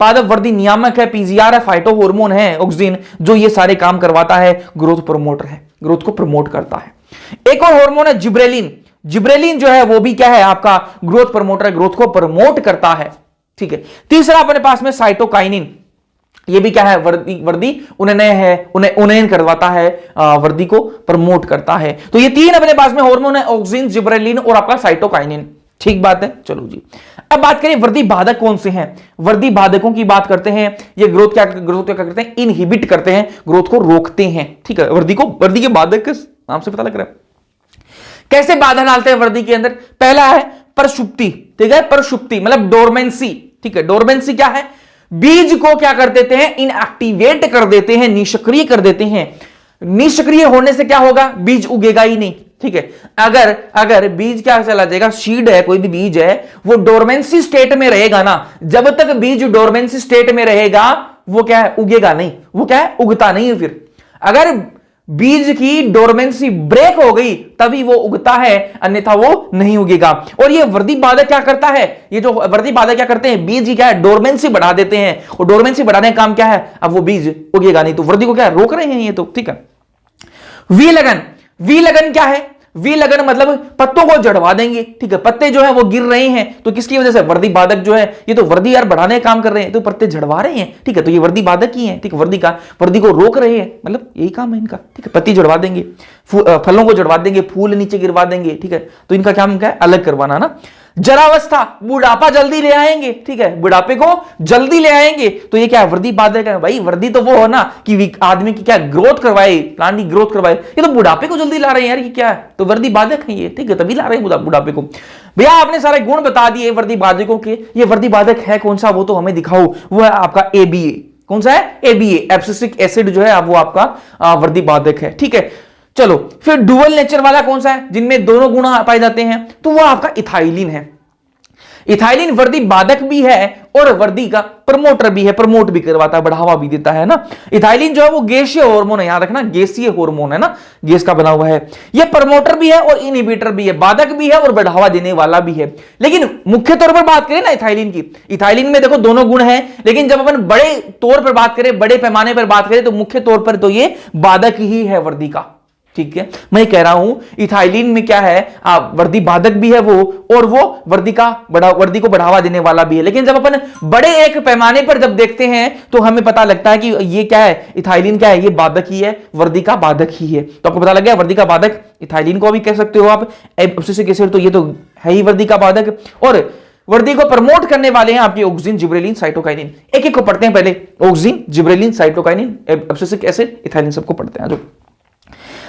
पादप वृद्धि नियामक है, पीजीआर है, फाइटो हार्मोन है ऑक्सीजन, जो ये सारे काम करवाता है, ग्रोथ प्रमोटर है, ग्रोथ को प्रमोट करता है। एक और हार्मोन है जिब्रेलिन, जिब्रेलिन जो है वो भी क्या है, आपका ग्रोथ प्रमोटर है, ग्रोथ को प्रमोट करता है, ठीक है। तीसरा अपने पास में साइटोकाइनिन, ये भी क्या है, वृद्धि उन्नयन है, उन्नयन करवाता है, वृद्धि को प्रमोट करता है। तो ये 3 अपने पास में हार्मोन है, ऑक्सीजन, जिब्रेलिन और आपका साइटोकाइनिन, ठीक बात है। चलो जी, अब बात करें वृद्धि बाधक कौन से हैं। वृद्धि बाधकों की बात करते हैं, ये ग्रोथ क्या करते हैं, इनहिबिट करते हैं, ग्रोथ को रोकते हैं, ठीक है। वृद्धि के बाधक नाम से पता लग रहा है। कैसे बाधा डालते हैं वृद्धि के अंदर, पहला है परसुप्ति, ठीक है, परसुप्ति मतलब डोरमेंसी, ठीक है। डोरमेंसी क्या है, बीज को क्या कर देते हैं, इनएक्टिवेट कर देते हैं, निष्क्रिय कर देते हैं। निष्क्रिय होने से क्या होगा, बीज उगेगा ही नहीं, ठीक है। अगर बीज क्या चला जाएगा, सीड है, कोई भी बीज है, वो डोरमेंसी स्टेट में रहेगा ना, जब तक बीज डोरमेंसी स्टेट में रहेगा वो क्या है, उगेगा नहीं, वो क्या है, उगता नहीं है। फिर अगर बीज की डोरमेंसी ब्रेक हो गई तभी वो उगता है, अन्यथा वो नहीं उगेगा। और ये वर्दी बाधक क्या करता है, ये जो वर्दी बाधक क्या करते हैं, बीज की क्या है, डोरमेंसी बढ़ा देते हैं, और डोरमेंसी बढ़ाने का काम क्या है, अब वो बीज उगेगा नहीं, तो वर्दी को क्या रोक रहे हैं ये तो, ठीक है। वी लगन, वी लगन क्या है, वी लगन मतलब पत्तों को जड़वा देंगे, ठीक है, पत्ते जो है वो गिर रहे हैं, तो किसकी वजह से, वर्दी बाधक जो है, ये तो वर्दी यार बढ़ाने का काम कर रहे हैं, तो पत्ते झड़वा रहे हैं, ठीक है, तो ये वर्दी बाधक ही है, ठीक है, वर्दी को रोक रहे हैं, मतलब यही काम है इनका, ठीक है, पत्ती जड़वा देंगे, फलों को जड़वा देंगे, फूल नीचे गिरवा देंगे, ठीक है, तो इनका काम क्या है, अलग करवाना ना। जरावस्था, बुढ़ापा जल्दी ले आएंगे, ठीक है, बुढ़ापे को जल्दी ले आएंगे, तो ये क्या है, वर्दी बाधक है भाई। वर्दी तो वो हो ना कि आदमी की क्या ग्रोथ करवाए, प्लांट की ग्रोथ करवाए, ये तो बुढ़ापे को जल्दी ला रहे हैं यार, ये क्या है, तो वर्दी बाधक है ये, ठीक है, तभी ला रहे हैं बुढ़ापे को। भैया आपने सारे गुण बता दिए वर्दी बाधकों के, ये वर्दी बाधक है कौन सा वो तो हमें दिखाओ, वो है आपका ABA। कौन सा है, ABA, एब्सिसिक एसिड जो है वो आपका वर्दी बाधक है, ठीक है। चलो फिर डुअल नेचर वाला कौन सा है, जिनमें दोनों गुण पाए जाते हैं, तो वो आपका इथाइलिन है। इथाइलिन वर्दी बाधक भी है और वर्दी का प्रमोटर भी है, प्रमोट भी करवाता है, बढ़ावा भी देता है ना। इथाइलिन जो है वो गैसीय हार्मोन है, याद रखना, गैसीय हार्मोन है ना, गैस का बना हुआ है। ये प्रमोटर भी है और इनहिबिटर भी है, बाधक भी है और बढ़ावा देने वाला भी है। लेकिन मुख्य तौर पर बात करें ना इथाइलिन की, इथाइलिन में देखो दोनों गुण हैं, लेकिन जब अपन बड़े तौर पर बात करें, बड़े पैमाने पर बात करें, तो मुख्य तौर पर तो ये बाधक ही है वर्दी का, ठीक है। मैं कह रहा हूं इथाइलिन में क्या है, वर्दी बाधक भी है वो, और वो वर्दी को बढ़ावा देने वाला भी है। लेकिन जब अपन बड़े एक पैमाने पर जब देखते हैं तो हमें पता लगता है कि ये क्या है, इथाइलिन क्या है, ये बाधक ही है, वर्दी का बाधक ही है। तो आपको पता लग गया वर्दी का बाधक इथाइलिन को भी कह सकते हो आप, एब्सिसिक एसिड, तो ये तो है ही वर्दी का बाधक। और वर्दी को प्रमोट करने वाले हैं आपके ऑक्सिन, जिब्रेलिन, साइटोकाइनिन। एक एक को पढ़ते हैं पहले, auxin, gibberellin, cytokinin, abscisic acid, ethylene, सबको पढ़ते हैं। जो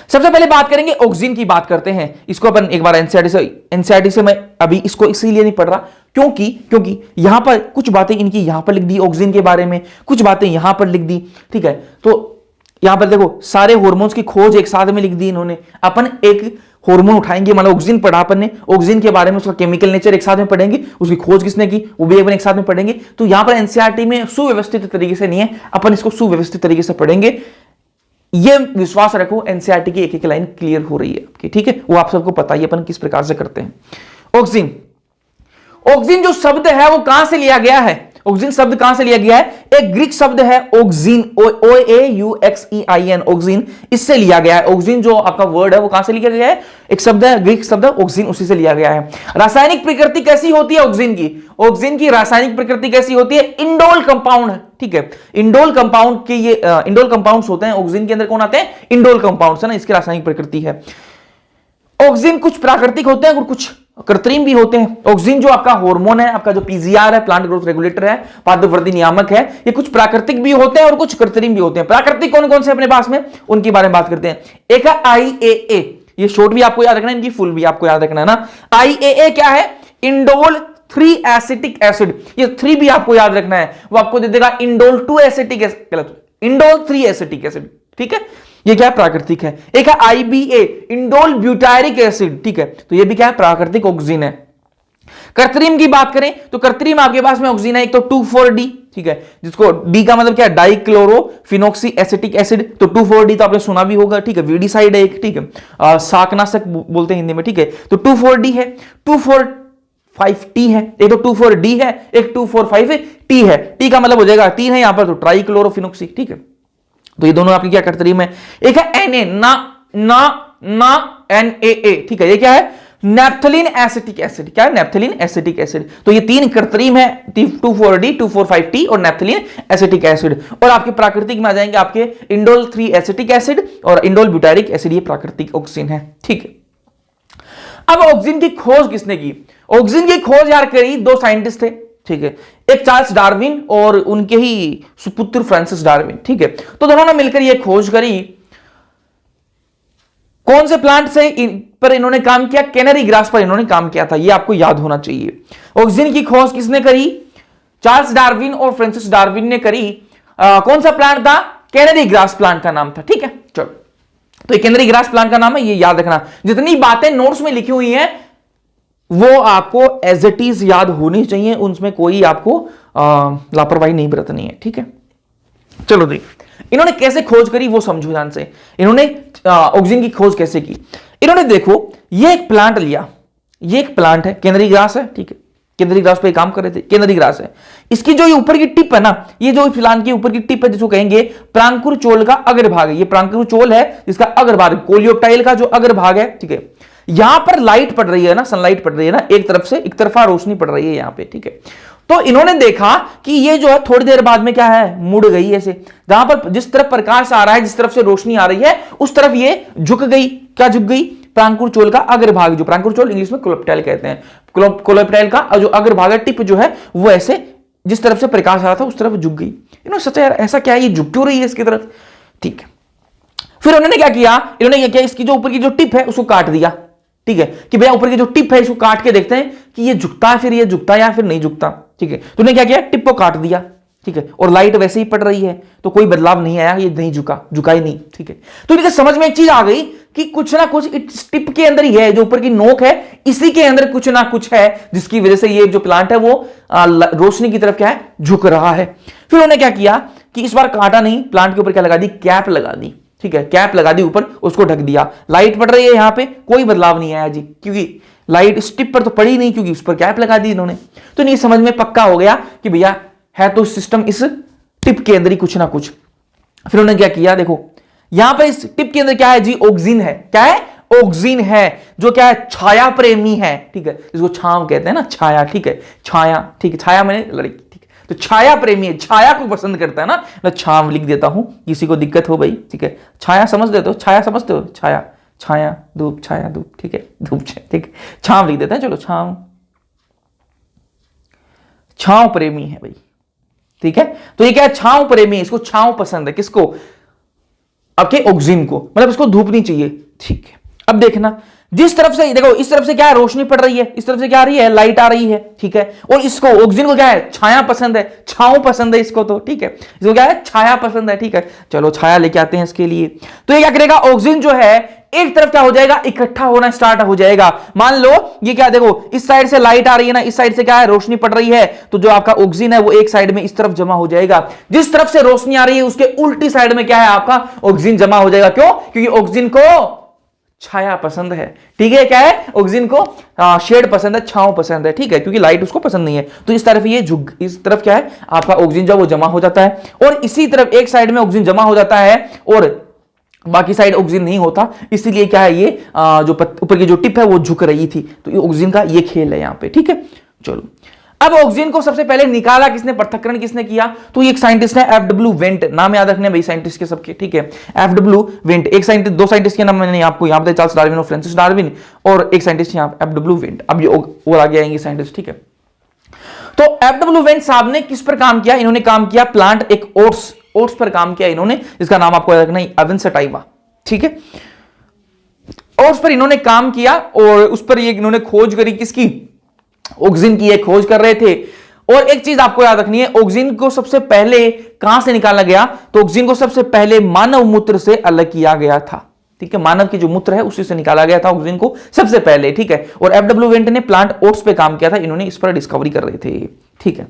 सबसे पहले बात करेंगे ऑक्सिन की, बात करते हैं इसको अपन एक बार एनसीईआरटी से मैं अभी इसको इसीलिए नहीं पढ़ रहा क्योंकि यहां पर कुछ बातें इनकी यहां पर लिख दी ऑक्सिन के बारे में, कुछ बातें यहां पर लिख दी, ठीक है। तो यहां पर देखो सारे हार्मोन्स की खोज एक साथ में लिख दी इन्होंने। अपन एक हार्मोन उठाएंगे, मतलब ऑक्सिन पढ़ा अपन ने, ऑक्सिन के बारे में उसका केमिकल नेचर एक साथ में पढ़ेंगे, उसकी खोज किसने की वो भी एक साथ में पढ़ेंगे। तो यहां पर एनसीईआरटी में सुव्यवस्थित तरीके से नहीं है, अपन इसको सुव्यवस्थित तरीके से पढ़ेंगे। ये विश्वास रखो एनसीईआरटी की एक एक लाइन क्लियर हो रही है आपकी, ठीक है, वो आप सबको पता ही अपन किस प्रकार से करते हैं। ऑक्सिन, ऑक्सिन जो शब्द है वो कहां से लिया गया है, ऑक्सिन शब्द कहां से लिया गया है, एक ग्रीक शब्द है ऑक्सिन, OAUXEIN, ऑक्सिन, इससे लिया गया है। ऑक्सिन जो आपका वर्ड है वो कहां से लिया गया है, एक शब्द है, ग्रीक शब्द है ऑक्सिन, उसी से लिया गया है। रासायनिक प्रकृति कैसी होती है ऑक्सिन की, ऑक्सिन की रासायनिक प्रकृति कैसी होती है, इंडोल कंपाउंड, ठीक है, इंडोल कंपाउंड के ये इंडोल कंपाउंड्स होते हैं ऑक्सिन के अंदर, कौन आते हैं, इंडोल कंपाउंड्स है ना, इसकी रासायनिक प्रकृति है। ऑक्सिन कुछ प्राकृतिक होते हैं और कुछ कृत्रिम भी होते हैं। ऑक्सिन जो आपका हार्मोन है, आपका जो पीजीआर है, प्लांट ग्रोथ रेगुलेटर है, पादपवर्धी नियामक है, ये कुछ प्राकृतिक भी होते हैं और कुछ कृत्रिम भी होते हैं। प्राकृतिक कौन कौन से अपने पास में, उनके बारे में बात करते हैं। एक है IAA, ये शॉर्ट भी आपको याद रखना है, इनकी फुल भी आपको याद रखना है ना। IAA क्या है, इंडोल 3 एसिटिक एसिड, ये 3 भी आपको याद रखना है, वो आपको दे देगा indole 2 acetic acid, indole 3 acetic acid, ठीक है, ये क्या है, प्राकृतिक है। एक है IBA, इंडोल ब्यूटायरिक एसिड, ठीक है, तो ये भी क्या है, प्राकृतिक ऑक्सिन है। कृत्रिम की बात करें तो कृत्रिम आपके पास में ऑक्सिन है, एक तो 2,4-D, ठीक है, जिसको D का मतलब क्या है, डाइक्लोरोफिनॉक्सी एसिटिक एसिड, तो 2,4-D तो आपने सुना भी होगा, ठीक है, वीडिसाइड है एक, ठीक है, शाकनाशक बोलते हैं हिंदी में, ठीक है, तो 2,4-D है, 2,4,5-T है, एक तो 2,4-D है, एक 2,4,5-T है। T का मतलब हो जाएगा 3 है यहां पर, तो ट्राइक्लोरोफिनॉक्सी, ठीक है, तो ये दोनों आपकी क्या कृत्रिम है। एक है Na, ना NaA, ठीक है, ये क्या है, नेप्थलीन एसिटिक एसिड, क्या है, नेप्थलीन एसिटिक एसिड, तो ये 3 कृत्रिम है, 2,4-D, 2,4,5-T और नेप्थलीन एसिटिक एसिड। और आपके प्राकृतिक में आ जाएंगे आपके इंडोल 3 एसिटिक एसिड और इंडोल ब्यूटारिक एसिड, ये प्राकृतिक ऑक्सिन है, ठीक है। अब ऑक्सिन की खोज किसने की, ऑक्सिन की खोज यार करी 2 साइंटिस्ट थे, ठीक है, एक चार्ल्स डार्विन और उनके ही सुपुत्र फ्रांसिस डार्विन, ठीक है। तो दोनों ने मिलकर यह खोज करी, कौन से प्लांट से पर इन्होंने काम किया, कैनरी ग्रास पर इन्होंने काम किया था, यह आपको याद होना चाहिए। ऑक्सिन की खोज किसने करी, चार्ल्स डार्विन और फ्रांसिस डार्विन ने करी। कौन सा प्लांट था, कैनरी ग्रास प्लांट का नाम था, ठीक है। चलो, तो कैनरी ग्रास प्लांट का नाम है, ये याद रखना। जितनी बातें नोट्स में लिखी हुई हैं वो आपको एज इट इज याद होनी चाहिए, उनमें कोई आपको लापरवाही नहीं बरतनी है, ठीक है। चलो देख, इन्होंने कैसे खोज करी वो समझो ध्यान से। इन्होंने ऑक्सीजन की खोज कैसे की? इन्होंने देखो, ये एक प्लांट लिया, ये एक प्लांट है, केंद्रीय ग्रास है, ठीक है, केंद्रीय ग्रास पे काम कर रहे थे, केंद्रीय ग्रास है। इसकी जो ये ऊपर की टिप है ना, ये जो प्लांट की ऊपर की टिप है जिसको कहेंगे प्रांकुरचोल का अग्रभाग है, ये प्रांकुरचोल है जिसका अग्रभाग, कोलियोप्टाइल का जो अग्रभाग है, ठीक है। यहां पर लाइट पड़ रही है ना, सनलाइट पड़ रही है ना, एक तरफ से एक तरफा रोशनी पड़ रही है यहां पे, ठीक है। तो इन्होंने देखा कि ये जो है थोड़ी देर बाद में क्या है, मुड़ गई ऐसे, जहां पर जिस तरफ प्रकाश आ रहा है, जिस तरफ से रोशनी आ रही है, उस तरफ ये झुक गई। क्या झुक गई? प्रांकुरचोल का अग्रभाग, जो प्रांकुरचोल इंग्लिश में कोलेप्टाइल कहते हैं, कोलेप्टाइल का जो अग्रभाग है, टिप जो है, वो ऐसे जिस तरफ से प्रकाश आ रहा था उस तरफ झुक गई। इन्होंने सोचा यार ऐसा क्या है, ये झुक क्यों रही है इसकी तरफ, ठीक है। फिर उन्होंने क्या किया, इन्होंने क्या किया, इसकी जो ऊपर की जो टिप है उसको काट दिया, ठीक है, कि भैया ऊपर की जो टिप है इसको काट के देखते हैं कि ये झुकता है, फिर ये झुकता है या फिर नहीं झुकता, ठीक है। तो उन्होंने क्या किया, टिप को काट दिया, ठीक है, और लाइट वैसे ही पड़ रही है, तो कोई बदलाव नहीं आया, ये नहीं झुका, झुका ही नहीं, ठीक है। तो इनके समझ में एक चीज आ गई कि कुछ ना कुछ इस टिप के अंदर ही है, जो ऊपर की नोक है, इसी के अंदर कुछ ना कुछ है, जिसकी वजह से ये जो प्लांट है वो रोशनी की तरफ क्या है, झुक रहा है। फिर उन्होंने क्या किया कि इस बार काटा नहीं, प्लांट के ऊपर क्या लगा दी, कैप लगा दी, ठीक है, कैप लगा दी ऊपर, उसको ढक दिया। लाइट पड़ रही है यहां पे, कोई बदलाव नहीं आया जी, क्योंकि लाइट इस टिप पर तो पड़ी नहीं, क्योंकि उस पर कैप लगा दी इन्होंने। तो नहीं, समझ में पक्का हो गया कि भैया है तो सिस्टम इस टिप के अंदर ही कुछ ना कुछ। फिर उन्होंने क्या किया, देखो यहां पर इस टिप के अंदर क्या है जी, ऑक्सीजन है। क्या है? ऑक्सीजन है, जो क्या है, छाया प्रेमी है, ठीक है, इसको छांव कहते हैं ना, छाया, ठीक है, छाया, ठीक है, छाया मैंने लड़की, ठीक है, तो छाया प्रेमी है, छाया को पसंद करता है ना, मैं छांव लिख देता हूं, किसी को दिक्कत हो भाई, ठीक है। छाया समझ देते हो, छाया समझते हो, छाया, छाया धूप, छाया धूप, ठीक है, धूप, ठीक है, छांव लिख देते हैं, चलो छांव, छांव प्रेमी है भाई, ठीक है। तो ये क्या है, छांव प्रेमी, इसको छांव पसंद है, किसको, आपके ऑक्सीजन को, मतलब इसको धूप नहीं चाहिए, ठीक है। अब देखना, जिस तरफ से देखो, इस तरफ से क्या है, रोशनी पड़ रही है, इस तरफ से क्या आ रही है, लाइट आ रही है, ठीक है। और इसको ऑक्सीजन को क्या है, छाया पसंद है, छांव पसंद है इसको, तो ठीक है, इसको क्या है, छाया पसंद है, ठीक है। चलो छाया लेके आते हैं इसके लिए। तो ये क्या करेगा, ऑक्सीजन जो है एक तरफ क्या हो जाएगा, इकट्ठा होना स्टार्ट हो जाएगा। मान लो ये क्या, देखो इस साइड से लाइट आ रही है ना, इस साइड से क्या है, रोशनी पड़ रही है, तो जो आपका ऑक्सीजन है वो एक साइड में इस तरफ जमा हो जाएगा। जिस तरफ से रोशनी आ रही है उसके उल्टी साइड में क्या है, आपका ऑक्सीजन जमा हो जाएगा। क्यों? क्योंकि ऑक्सीजन को छाया पसंद है, ठीक है। क्या है, ऑक्सीजन को शेड पसंद है, छांव पसंद है, ठीक है, क्योंकि लाइट उसको पसंद नहीं है। तो इस तरफ ये झुक, इस तरफ क्या है, आपका ऑक्सीजन जो वो जमा हो जाता है, और इसी तरफ एक साइड में ऑक्सीजन जमा हो जाता है और बाकी साइड ऑक्सीजन नहीं होता। इसीलिए क्या है, ये जो ऊपर की जो टिप है वो झुक रही थी। तो ये ऑक्सीजन का ये खेल है यहां पे, ठीक है। चलो, अब ऑक्सीजन को सबसे पहले निकाला किसने, पृथक्करण किसने किया, तो एक साइंटिस्ट है एफ.डब्ल्यू. वेंट, नाम याद रखने भाई साइंटिस्ट के सबके, ठीक है, एफ.डब्ल्यू. वेंट। एक साइंटिस्ट, दो साइंटिस्ट के नाम मैंने आपको यहां पे, चार्ल्स डार्विन और फ्रांसिस डार्विन, और एक साइंटिस्ट यहां एफ.डब्ल्यू. वेंट। अब ये और आगे आएंगे साइंटिस्ट, ठीक है। तो एफ.डब्ल्यू. वेंट साहब ने किस पर काम किया, इन्होंने काम किया प्लांट, एक ओट्स पर काम किया इन्होंने, इसका नाम आपको याद रखना है, एवन सटाइवा, ठीक है। ओट्स पर इन्होंने काम किया और उस पर ये इन्होंने खोज करी, किसकी, ऑक्सीजन की ये खोज कर रहे थे। और एक चीज आपको याद रखनी है, ऑक्सीजन को सबसे पहले कहां से निकाला गया, तो ऑक्सीजन को सबसे पहले मानव मूत्र से अलग किया गया था, ठीक है। मानव की जो मूत्र है उसी से निकाला गया था ऑक्सीजन को सबसे पहले, ठीक है। और एफ.डब्ल्यू. वेंट ने प्लांट ओट्स पे काम किया था, इन्होंने इस पर डिस्कवरी कर रहे थे, ठीक है।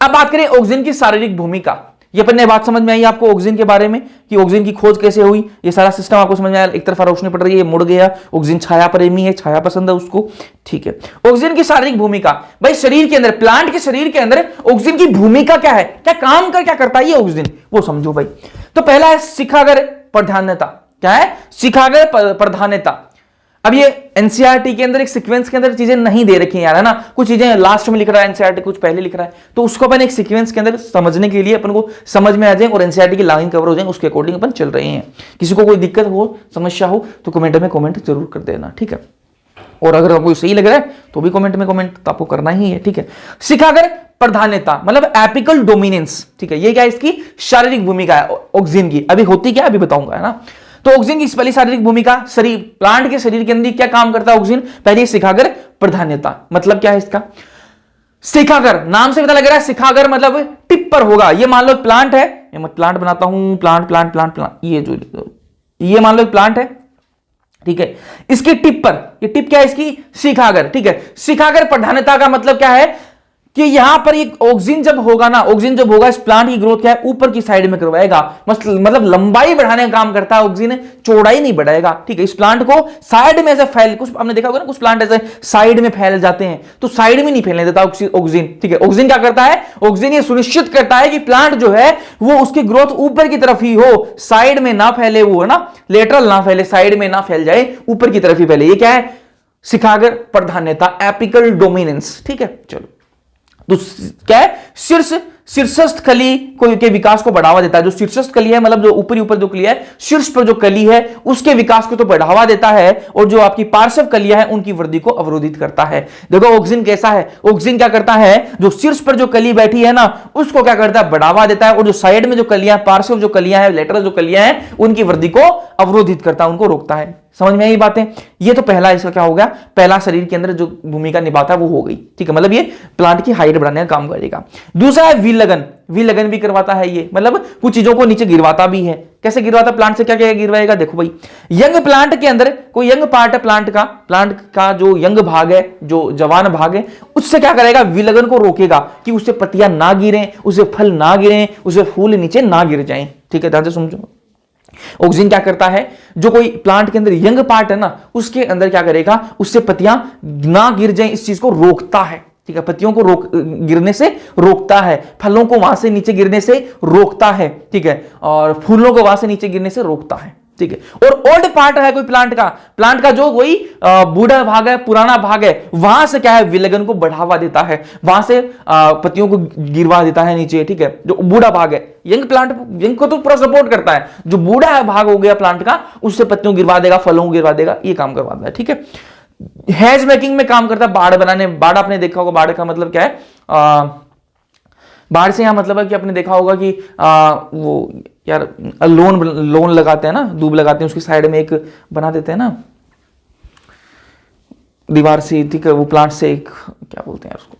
अब बात करें ऑक्सीजन की शारीरिक भूमिका। ये अपन ने बात समझ में आई आपको ऑक्सीजन के बारे में, कि ऑक्सीजन की खोज कैसे हुई, ये सारा सिस्टम आपको समझ में आया। एक तरफा रोशनी पड़ रही है, ये मुड़ गया, ऑक्सीजन छाया प्रेमी है, छाया पसंद है उसको, ठीक है। ऑक्सीजन की शारीरिक भूमिका, भाई शरीर के अंदर, प्लांट के शरीर के अंदर ऑक्सीजन की भूमिका क्या है, क्या काम कर, क्या करता है ये ऑक्सीजन, वो समझो भाई। तो पहला है शिखागर प्रधान्यता। क्या है, शिखागर प्रधान्यता। अब ये एनसीईआरटी के अंदर एक सीक्वेंस के अंदर चीजें नहीं दे रखी हैं यार, है ना, कुछ चीजें लास्ट में लिख रहा है एनसीईआरटी, कुछ पहले लिख रहा है, तो उसको अपन एक सीक्वेंस के अंदर समझने के लिए अपन को समझ में आ जाए और एनसीईआरटी की लाइन कवर हो जाए, उसके अकॉर्डिंग अपन चल रहे हैं। किसी को कोई दिक्कत हो, समस्या हो, तो कमेंट में कमेंट जरूर कर देना, ठीक है। और अगर आपको सही लग रहा है तो भी कमेंट में कमेंट तो आपको करना ही है, ठीक है। शिखागर प्रधान्यता मतलब एपिकल डोमिनेंस, ठीक है, ये क्या है, इसकी शारीरिक भूमिका है ऑक्सीजन की। अभी होती क्या, अभी बताऊंगा, है ना। तो ऑक्सीजन की पहली शारीरिक भूमिका, शरीर, प्लांट के शरीर के अंदर क्या काम करता है ऑक्सीजन, पहले शिखागर प्रधान्यता। मतलब क्या है इसका, शिखागर, नाम से पता लग रहा है, शिखागर मतलब टिप पर होगा। ये मान लो प्लांट है, मैं प्लांट बनाता हूं, प्लांट प्लांट प्लांट प्लांट, ये मान लो प्लांट है, ठीक है। इसकी टिप पर, ये टिप क्या है इसकी, शिखागर, ठीक है। शिखागर प्रधान्यता का मतलब क्या है कि यहां पर एक ऑक्सीजन जब होगा ना, ऑक्सीजन जब होगा, इस प्लांट की ग्रोथ क्या है, ऊपर की साइड में करवाएगा, मतलब लंबाई बढ़ाने का काम करता है ऑक्सीजन, चौड़ाई नहीं बढ़ाएगा। ठीक है, इस प्लांट को साइड में ऐसे फैल, कुछ आपने देखा होगा ना, कुछ प्लांट ऐसे साइड में फैल जाते हैं, तो साइड में नहीं फैलने देता ऑक्सीजन। ठीक है, ऑक्सीजन क्या करता है, ऑक्सीजन ये सुनिश्चित करता है कि प्लांट जो है वो उसकी ग्रोथ ऊपर की तरफ ही हो, साइड में ना फैले, वो है ना, लेटरल ना फैले, साइड में ना फैल जाए, ऊपर की तरफ ही फैले। ये क्या है, शिखागर प्रधान्यता, एपिकल डोमिनेंस। ठीक है, चलो, तो क्या है, शीर्षस्थ कली को के विकास को बढ़ावा देता है। जो शीर्षस्थ कली है, मतलब जो ऊपरी ऊपर जो कली है, शीर्ष पर जो कली है उसके विकास को तो बढ़ावा देता है, और जो आपकी पार्श्व कलियां हैं उनकी वृद्धि को अवरोधित करता है। देखो ऑक्सीजन कैसा है, ऑक्सीजन क्या करता है, जो शीर्ष पर जो कली बैठी है ना उसको क्या करता है, बढ़ावा देता है, और जो साइड में जो कलियां, पार्श्व जो कलियां हैं, लेटरल जो कलियां हैं, उनकी वृद्धि को अवरोधित करता है, उनको रोकता है। समझ में आई बातें? ये तो पहला इसका क्या हो गया, पहला शरीर के अंदर जो भूमिका निभाता है वो हो गई। ठीक है, मतलब ये प्लांट की हाइट बढ़ाने का काम करेगा। दूसरा है विलगन, विलगन भी करवाता है ये, मतलब कुछ चीजों को नीचे गिरवाता भी है। कैसे गिरवाता, प्लांट से क्या क्या गिरवाएगा, देखो भाई, यंग प्लांट के अंदर कोई यंग पार्ट है प्लांट का जो यंग भाग है, जो जवान भाग है, उससे क्या करेगा, विलगन को रोकेगा कि उससे पत्तियां ना गिरें, उससे फल ना गिरें, उससे फूल नीचे ना गिर जाएं। ठीक है, ध्यान से समझो। ऑक्सीजन क्या करता है, जो कोई प्लांट के अंदर यंग पार्ट है ना उसके अंदर क्या करेगा, उससे पत्तियां ना गिर जाएं, इस चीज को रोकता है। ठीक है, पत्तियों को गिरने से रोकता है, फलों को वहां से नीचे गिरने से रोकता है। ठीक है, और फूलों को वहां से नीचे गिरने से रोकता है। ठीक है, और ओल्ड पार्ट है कोई प्लांट का जो कोई बूढ़ा भाग है, पुराना भाग है, वहां से क्या है, विलगन को बढ़ावा देता है, वहां से पत्तियों को गिरवा देता है नीचे। ठीक है, जो बूढ़ा भाग है, यंग को तो पूरा सपोर्ट करता है, जो बूढ़ा है भाग हो गया प्लांट का, उससे पत्तियों गिरवा देगा, फलों को गिरवा देगा, ये काम करवाता है। ठीक है, हेज मेकिंग में काम करता है, बाड़ बनाने, बाड़ आपने देखा होगा, बाड़ का मतलब क्या है, बाहर से यहां मतलब है कि आपने देखा होगा कि वो यार लोन लगाते हैं ना, दूब लगाते हैं, उसकी साइड में एक बना देते हैं ना दीवार से। ठीक है, वो प्लांट से एक क्या बोलते हैं उसको,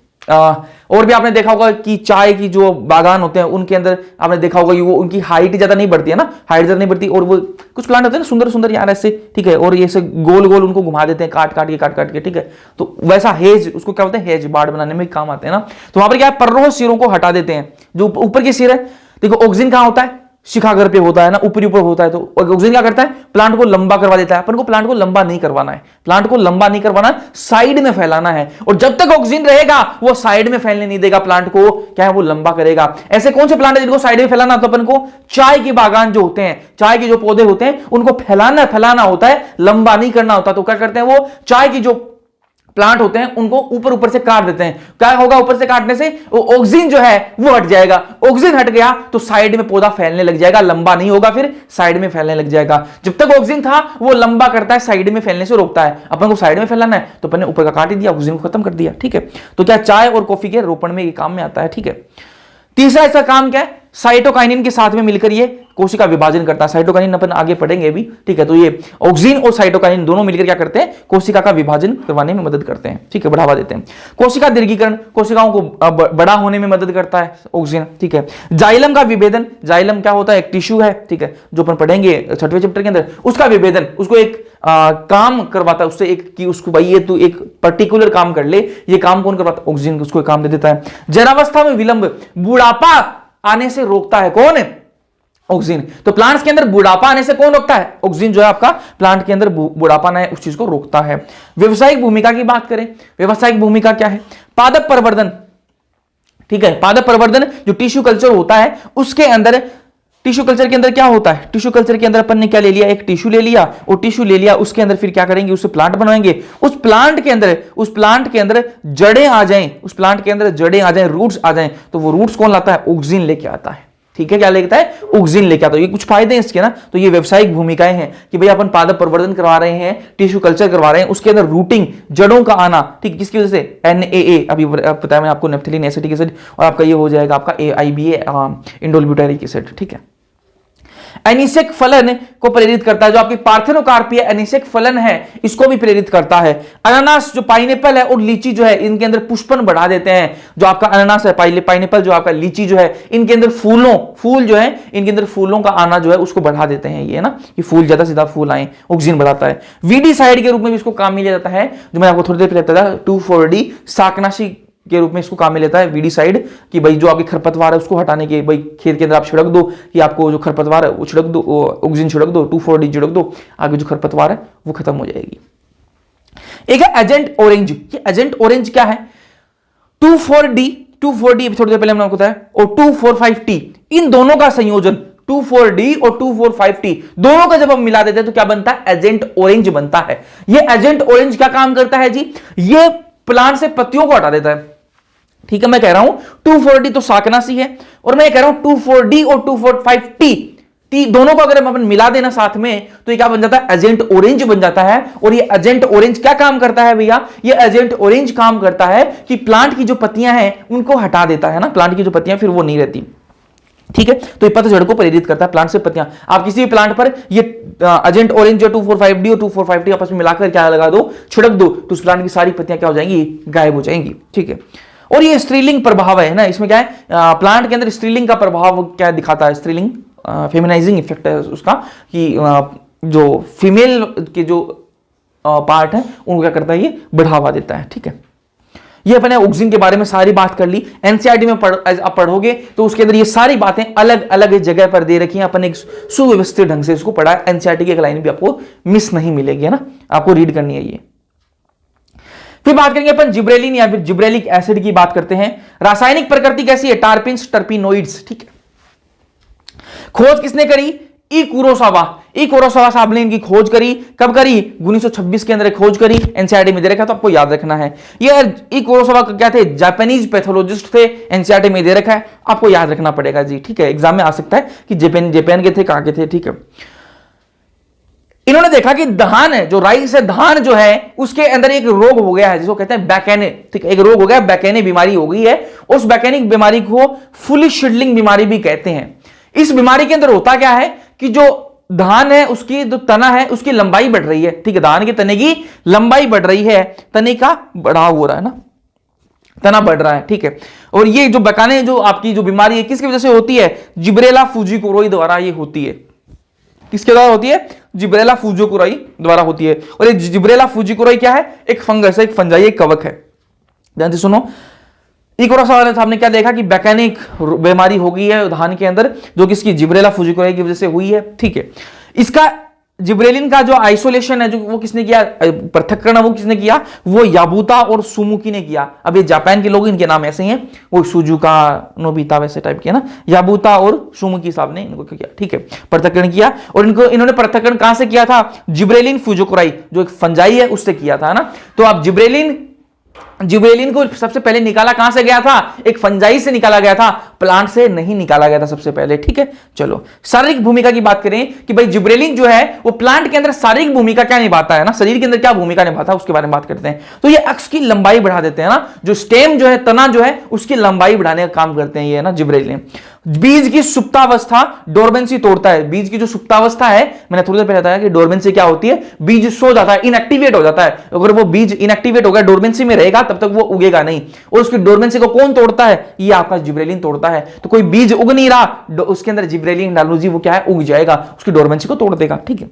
और भी आपने देखा होगा कि चाय की जो बागान होते हैं उनके अंदर आपने देखा होगा कि वो उनकी हाइट ज्यादा नहीं बढ़ती है ना, हाइट ज्यादा नहीं बढ़ती, और वो कुछ प्लांट होते हैं ना सुंदर सुंदर यार ऐसे। ठीक है, और ये ऐसे गोल गोल उनको घुमा देते हैं, काट काट के। ठीक है, तो वैसा हेज, उसको क्या बोलते हैं, हेज, बाड़ बनाने में काम आते हैं ना। तो वहां पर क्या है, पर्रोह सिरों को हटा देते हैं, जो ऊपर के सिर है। देखो ऑक्सीजन कहां होता है, शिखागर पे होता है ना, ऊपर ऊपर होता है, तो ऑक्सीजन क्या करता है, प्लांट को लंबा करवा देता है। अपन को प्लांट को लंबा नहीं करवाना है, प्लांट को लंबा नहीं करवाना, साइड में फैलाना है, और जब तक ऑक्सीजन रहेगा वो साइड में फैलने नहीं देगा, प्लांट को क्या है, वो लंबा करेगा। ऐसे कौन से प्लांट है जिनको साइड में फैलाना, तो अपन को चाय के बागान जो होते हैं, चाय के जो पौधे होते हैं, उनको फैलाना होता है, लंबा नहीं करना होता। तो क्या करते हैं, वो चाय की जो प्लांट होते हैं उनको ऊपर से काट देते हैं। क्या होगा, ऊपर से काटने से ऑक्सीजन जो है वो हट जाएगा, ऑक्सीजन हट गया तो साइड में पौधा फैलने लग जाएगा, लंबा नहीं होगा, फिर साइड में फैलने लग जाएगा। जब तक ऑक्सीजन था वो लंबा करता है, साइड में फैलने से रोकता है। अपन को साइड में फैलाना है तो अपन ने ऊपर का काट ही दिया, ऑक्सीजन को खत्म कर दिया। ठीक है, तो क्या चाय और कॉफी के रोपण में ये काम में आता है। ठीक है, तीसरा इसका काम क्या है, साइटोकाइनिन के साथ में मिलकर ये कोशिका विभाजन करता है। साइटोकाइनिन अपन आगे पढ़ेंगे अभी। ठीक है, तो ये ऑक्सीजन और साइटोकाइनिन दोनों मिलकर क्या करते हैं, कोशिका का विभाजन करवाने में मदद करते हैं। ठीक है, बढ़ावा देते हैं। कोशिका दीर्घीकरण, कोशिकाओं को बड़ा होने में मदद करता है ऑक्सीजन। ठीक है, जाइलम का विभेदन, जाइलम क्या होता है, एक टिश्यू है। ठीक है, जो अपन पढ़ेंगे 6वें चैप्टर के अंदर, उसका विभेदन, उसको एक काम करवाता है, उससे एक कि उसको भाई ये तू एक पर्टिकुलर काम कर ले, ये काम कौन करवाता है, ऑक्सीजन उसको काम दे देता है। जरावस्था में विलंब, बुढ़ापा आने से रोकता है, कौन है, ऑक्सीजन। तो प्लांट्स के अंदर बुढ़ापा आने से कौन रोकता है, ऑक्सीजन जो है आपका प्लांट के अंदर बुढ़ापा ना है उस चीज को रोकता है। व्यवसायिक भूमिका की बात करें, व्यवसायिक भूमिका क्या है, पादप प्रवर्धन। ठीक है, पादप प्रवर्धन जो टिश्यू कल्चर होता है उसके अंदर, टिश्यू कल्चर के अंदर क्या होता है, टिश्यू कल्चर के अंदर अपन ने क्या ले लिया, एक टिश्यू ले लिया, और टिश्यू ले लिया उसके अंदर फिर क्या करेंगे, उससे प्लांट बनवाएंगे। उस प्लांट के अंदर जड़ें आ जाएं, उस प्लांट के अंदर जड़ें आ जाएं, रूट्स आ जाएं, तो वो रूट्स कौन लाता है, ऑक्सीजन लेके आता है। ठीक है, क्या लेता है, ऑक्सीजन लेके आता है। ये कुछ फायदे हैं इसके ना, तो ये व्यावसायिक भूमिकाएं हैं कि भाई अपन पादप प्रवर्धन करवा रहे हैं, टिश्यू कल्चर करवा रहे हैं, उसके अंदर रूटिंग, जड़ों का आना। ठीक, किसकी वजह से, NAA अभी बताया मैं आपको, नेफ्थेलिन एसिटिक एसिड, और आपका ये हो जाएगा आपका IBA इंडोल एसिड। ठीक है, एनिसेक फलन को प्रेरित करता है, जो आपकी पार्थेनोकार्पीय एनिसेक फलन है इसको भी प्रेरित करता है। अनानास जो पाइनएप्पल है और लीची जो है इनके अंदर पुष्पन बढ़ा देते हैं। जो आपका अनानास है, पाइनएप्पल जो आपका, लीची जो है, इनके अंदर फूल जो है, इनके अंदर फूलों का आना जो है उसको बढ़ा देते हैं, ये ना, कि फूल ज्यादा से ज्यादा फूल आए, ऑक्सीजन बढ़ाता है। वीडी साइड के रूप में भी इसको काम में लिया जाता है, जो मैं आपको थोड़ी देर पहले बताया, 2,4-D शाकनाशी के रूप में इसको काम में लेता है, वीडीसाइड, कि भाई जो आपके खरपतवार है उसको हटाने के, भाई खेत के अंदर आप छिड़क दो कि आपको जो खरपतवार है वो छिड़क दो, ऑक्सीजन छिड़क दो, 2,4-D छिड़क दो, आगे जो खरपतवार है वो खत्म हो जाएगी। एक है एजेंट ऑरेंज। ये एजेंट ऑरेंज क्या है? 2,4-D थोड़ी देर पहले हमने आपको बताया, और 2,4,5-T, इन दोनों का संयोजन 2,4-D और 2,4,5-T दोनों का जब हम मिला देते हैं तो क्या बनता है? एजेंट ऑरेंज बनता है। ये एजेंट ऑरेंज क्या काम करता है जी? ये प्लांट से पत्तियों को हटा देता है। ठीक है, मैं कह रहा हूं 2,4-D तो साकनासी है, और मैं कह रहा हूं 2,4-D और 2,4,5-T दोनों को अगर हम अपन मिला देना साथ में तो ये क्या बन जाता है? एजेंट ऑरेंज बन जाता है। और ये एजेंट ऑरेंज क्या काम करता है भैया? ये एजेंट ऑरेंज काम करता है कि प्लांट की जो पत्तियां हैं उनको हटा देता है ना, प्लांट की जो पत्तियां फिर वो नहीं रहती। ठीक है, तो ये पतझड़ को प्रेरित करता है, प्लांट से पत्तियां। आप किसी भी प्लांट पर ये एजेंट ऑरेंज जो 2,4,5-D और 2,4,5-T आपस में मिलाकर क्या लगा दो, छिड़क दो, तो उस प्लांट की सारी पत्तियां क्या हो जाएंगी? गायब हो जाएंगी। ठीक है, और ये स्त्रीलिंग प्रभाव है ना, इसमें क्या है? प्लांट के अंदर स्त्रीलिंग का प्रभाव क्या दिखाता है? स्त्रीलिंग फेमिनाइजिंग इफेक्ट है उसका, कि जो फीमेल के जो पार्ट है उनको क्या करता है? ये बढ़ावा देता है। ठीक है, ये अपने ऑक्सीजन के बारे में सारी बात कर ली। एनसीईआरटी में आप पढ़ोगे तो उसके अंदर ये सारी बातें अलग अलग जगह पर दे रखी हैं, अपन एक सुव्यवस्थित ढंग से इसको पढ़ा है। एनसीईआरटी की एक लाइन भी आपको मिस नहीं मिलेगी, है ना, आपको रीड करनी है ये। फिर बात करेंगे अपन जिब्रेलिन या फिर जिब्रेलिक एसिड की बात करते हैं। रासायनिक प्रकृति कैसी है? टार्पिन्स, टर्पिनोइड्स। ठीक है, खोज किसने करी? ई कुरोसावा साहब ने इनकी खोज करी। कब करी? 1926 के अंदर खोज करी। एनसीईआरटी में दे रखा, तो आपको याद रखना है। ये ई कुरोसावा क्या थे? जापानीज पैथोलॉजिस्ट थे, एनसीईआरटी में दे रखा है, आपको याद रखना पड़ेगा जी। ठीक है, एग्जाम में आ सकता है कि जापान के थे, कहां के थे। ठीक है, इन्होंने देखा कि धान है, जो राइस है, धान जो है उसके अंदर एक रोग हो गया है जिसको कहते हैं बैकेने। ठीक है, एक रोग हो गया, बैकेने बीमारी हो गई है। उस बैकेनिक बीमारी को फुली शिडलिंग बीमारी भी कहते हैं। इस बीमारी के अंदर होता क्या है कि जो धान है उसकी जो तना है उसकी लंबाई बढ़ रही है। ठीक है, धान के तने की लंबाई बढ़ रही है, तने का बढ़ाव हो रहा है ना, तना बढ़ रहा है। ठीक है, और ये जो बैकाने जो आपकी जो बीमारी है किसकी वजह से होती है? जिब्रेला फुजीकुरोई द्वारा ये होती है। किसके द्वारा होती है? जिब्रेला फुजीकुरोई द्वारा होती है। और ये जिब्रेला फुजीकुरोई क्या है? एक फंगस है, एक फंजाई, एक कवक है। ध्यान से सुनो, इकोरासावा साहब ने क्या देखा कि बैकेनिक बीमारी हो गई है धान के अंदर, जो किसकी? जिब्रेला फुजीकुरोई की वजह से हुई है। ठीक है, इसका जिब्रेलिन का जो आइसोलेशन है, जो वो किसने किया? पृथक्करण वो किसने किया? वो याबूता और सुमुकी ने किया। अब ये जापान के लोग, इनके नाम ऐसे ही हैं, वो सुजुका, नोबिता वैसे टाइप के ना, याबूता और सुमुकी साहब ने इनको किया। ठीक है, पृथक्करण किया, और इन्होंने पृथक्करण कहां से किया था? जिब्रेलिन फुजीकुरोई जो एक फंजाई है उससे किया था ना। तो आप जिब्रेलिन को सबसे पहले निकाला कहां से गया था? एक फंजाई से निकाला गया था, प्लांट से नहीं निकाला गया था सबसे पहले। ठीक है, चलो शारीरिक भूमिका की बात करें कि भाई जिब्रेलिन जो है वो प्लांट के अंदर शारीरिक भूमिका क्या निभाता है ना, शरीर के अंदर क्या भूमिका निभाता है उसके बारे में बात करते हैं। तो ये अक्ष की लंबाई बढ़ा देते हैं ना, जो स्टेम जो है, तना जो है, उसकी लंबाई बढ़ाने का काम करते हैं ये ना जिब्रेलिन। बीज की सुप्तावस्था, डोरमेंसी तोड़ता है। बीज की जो सुप्तावस्था है, मैंने थोड़ी देर पहले बताया कि डोरमेंसी क्या होती है? बीज सो जाता है, इनएक्टिवेट हो जाता है। अगर वो बीज इनएक्टिवेट हो गया, डोरमेंसी में रहेगा, तब तक वो उगेगा नहीं। और उसकी डोरमेंसी को कौन तोड़ता है? ये आपका जिब्रेलिन तोड़ता है। तो कोई बीज उग नहीं रहा, उसके अंदर जिब्रेलिन डालो जी, वो क्या है? उग जाएगा, उसकी डोरमेंसी को तोड़ देगा। ठीक है,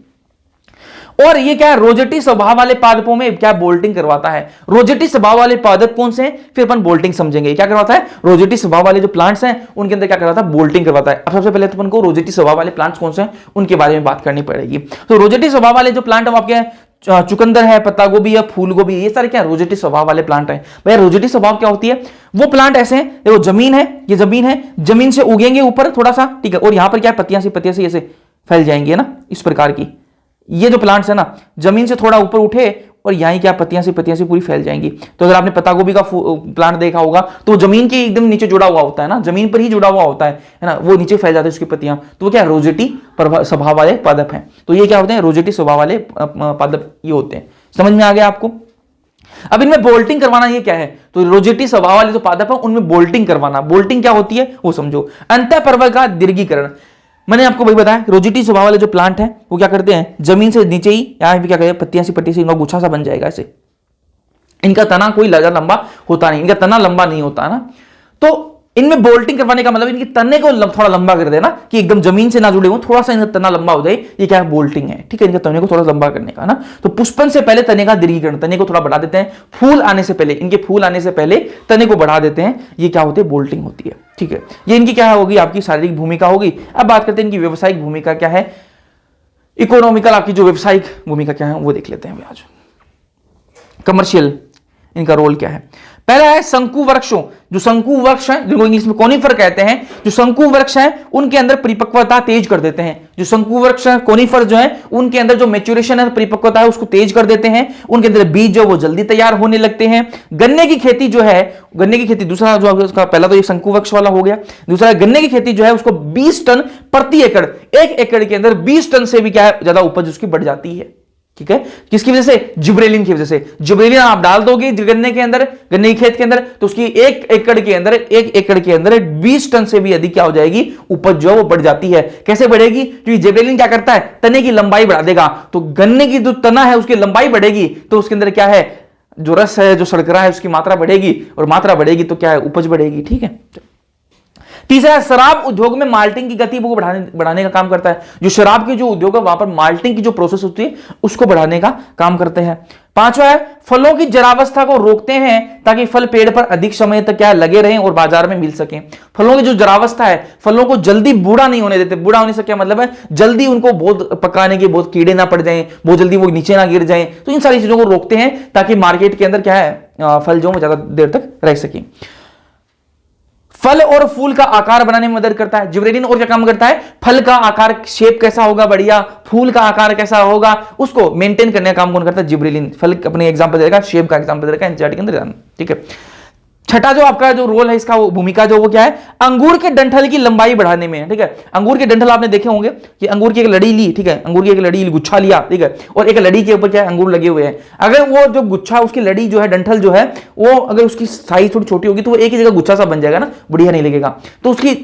और ये क्या है? रोजेटी स्वभाव वाले पादपों में क्या बोल्टिंग करवाता है? रोजेटी स्वभाव वाले पादप कौन से हैं? फिर अपन बोल्टिंग समझेंगे। क्या करवाता है? रोजेटी स्वभाव वाले जो प्लांट्स हैं उनके अंदर क्या करवाता है? बोल्टिंग करवाता है। अब सबसे पहले तो अपन को रोजेटी स्वभाव वाले प्लांट्स कौन से हैं उनके बारे में बात करनी पड़ेगी। तो रोजेटी स्वभाव वाले जो प्लांट है आपके चुकंदर है, पत्ता गोभी है, फूल गोभी, ये सारे क्या रोजेटी स्वभाव वाले प्लांट हैं। भैया रोजेटी स्वभाव क्या होती है? वो प्लांट ऐसे हैं, देखो जमीन है, ये जमीन है, जमीन से उगेंगे ऊपर थोड़ा सा, ठीक है, और यहां पर क्या है? पत्तियां से ऐसे फैल जाएंगी, है ना, इस प्रकार की। ये जो प्लांट्स है ना, जमीन से थोड़ा ऊपर उठे और यहीं क्या पत्तियां से पूरी फैल जाएंगी। तो अगर आपने पत्ता गोभी का प्लांट देखा होगा तो जमीन के एकदम नीचे जुड़ा हुआ होता है ना, जमीन पर ही जुड़ा हुआ होता है ना, वो नीचे फैल जाते हैं उसकी पत्तियां। तो वो क्या रोजेटी स्वभाव वाले पादप हैं। तो ये क्या होते हैं? रोजेटी स्वभाव वाले पादप ये होते हैं। समझ में आ गया आपको? अब इनमें बोल्टिंग करवाना ये क्या है? तो रोजेटी स्वभाव वाले जो पादप है उनमें बोल्टिंग करवाना। बोल्टिंग क्या होती है वो समझो। अंतःपर्वत का दीर्घीकरण, मैंने आपको वही बताया, रोजेटी स्वभाव वाले जो प्लांट है वो क्या करते हैं? जमीन से नीचे ही यहाँ पे क्या कहते हैं? पत्तियां से इनका गुच्छा सा बन जाएगा ऐसे। इनका तना कोई ज्यादा लंबा होता नहीं, इनका तना लंबा नहीं होता ना। तो इनमें बोल्टिंग करवाने का मतलब इनके तने को थोड़ा लंबा कर देना, कि एकदम जमीन से ना जुड़े हो, थोड़ा सा इनका तना लंबा हो जाए, ये क्या है, बोल्टिंग है, ठीक है। इनके तने को थोड़ा लंबा करने का ना, तो पुष्पन से पहले तने का दीर्घीकरण, तने को थोड़ा बढ़ा देते हैं, फूल आने से पहले, इनके फूल आने से पहले तने को बढ़ा देते हैं, ये क्या होती है, बोल्टिंग होती है, ठीक है। ये इनकी क्या होगी, आपकी शारीरिक भूमिका होगी। अब बात करते हैं इनकी व्यवसायिक भूमिका क्या है, इकोनॉमिकल आपकी जो व्यवसायिक भूमिका क्या है वो देख लेते हैं आज। कमर्शियल इनका रोल क्या है। पहला है शंकु वृक्षों, जो शंकु वृक्ष है, जिनको इंग्लिश में कोनिफर कहते हैं, जो शंकु वृक्ष है उनके अंदर परिपक्वता तेज कर देते हैं। जो शंकु वृक्ष है, कोनिफर जो है, उनके अंदर जो मैच्योरेशन है, परिपक्वता है, उसको तेज कर देते हैं। उनके अंदर बीज जो वो जल्दी तैयार होने लगते हैं। गन्ने की खेती जो है, गन्ने की खेती दूसरा जो उसका, पहला तो ये शंकु वृक्ष वाला हो गया, दूसरा गन्ने की खेती जो है उसको 20 टन प्रति एकड़, एक एकड़ के अंदर 20 टन से भी क्या है ज्यादा उपज उसकी बढ़ जाती है, ठीक है। किसकी वजह से, जिब्रेलिन की वजह से। जिब्रेलिन आप डाल दोगे गन्ने के अंदर, गन्ने की खेत के अंदर, तो उसकी एक एकड़ के अंदर 20 टन से भी अधिक क्या हो जाएगी, उपज जो वो बढ़ जाती है। कैसे बढ़ेगी, क्योंकि जिब्रेलिन क्या करता है, तने की लंबाई बढ़ा देगा, तो गन्ने की जो तना है उसकी लंबाई बढ़ेगी, तो उसके अंदर क्या है, जो रस है, जो शर्करा है, उसकी मात्रा बढ़ेगी, और मात्रा बढ़ेगी तो क्या है, उपज बढ़ेगी, ठीक है। तीसरा, शराब उद्योग में माल्टिंग की गति को बढ़ाने का काम करता है। जो शराब के जो उद्योग है वहां पर माल्टिंग की जो प्रोसेस होती है उसको बढ़ाने का काम करते हैं। पांचवा है, फलों की जरावस्था को रोकते हैं ताकि फल पेड़ पर अधिक समय तक क्या लगे रहें और बाजार में मिल सकें। फलों की जो जरावस्था है, फलों को जल्दी बूढ़ा नहीं होने देते। बूढ़ा होने से क्या मतलब है, जल्दी उनको बहुत पकाने के बहुत कीड़े ना पड़ जाएं, बहुत जल्दी वो नीचे ना गिर जाएं, तो इन सारी चीजों को रोकते हैं ताकि मार्केट के अंदर क्या है, फल जो ज्यादा देर तक रह सके। फल और फूल का आकार बनाने में मदद करता है जिब्रेलिन। और क्या काम करता है, फल का आकार, शेप कैसा होगा बढ़िया, फूल का आकार कैसा होगा, उसको मेंटेन करने का काम कौन करता है, जिब्रेलिन। फल अपने एग्जांपल देगा, शेप का एग्जांपल देगा एनसीईआरटी के अंदर, ठीक है। छठा जो आपका जो रोल है इसका, वो भूमिका जो वो क्या है, अंगूर के डंठल की लंबाई बढ़ाने में, ठीक है। अंगूर के डंठल आपने देखे होंगे कि अंगूर की एक लड़ी ली, ठीक है, अंगूर की एक लड़ी गुच्छा लिया, ठीक है, और एक लड़ी के ऊपर क्या है, अंगूर लगे हुए हैं। अगर वो जो गुच्छा, उसकी लड़ी जो है, डंठल जो है, वो अगर उसकी साइज थोड़ी छोटी होगी तो वो एक ही जगह गुच्छा सा बन जाएगा ना, बढ़िया नहीं लगेगा। तो उसकी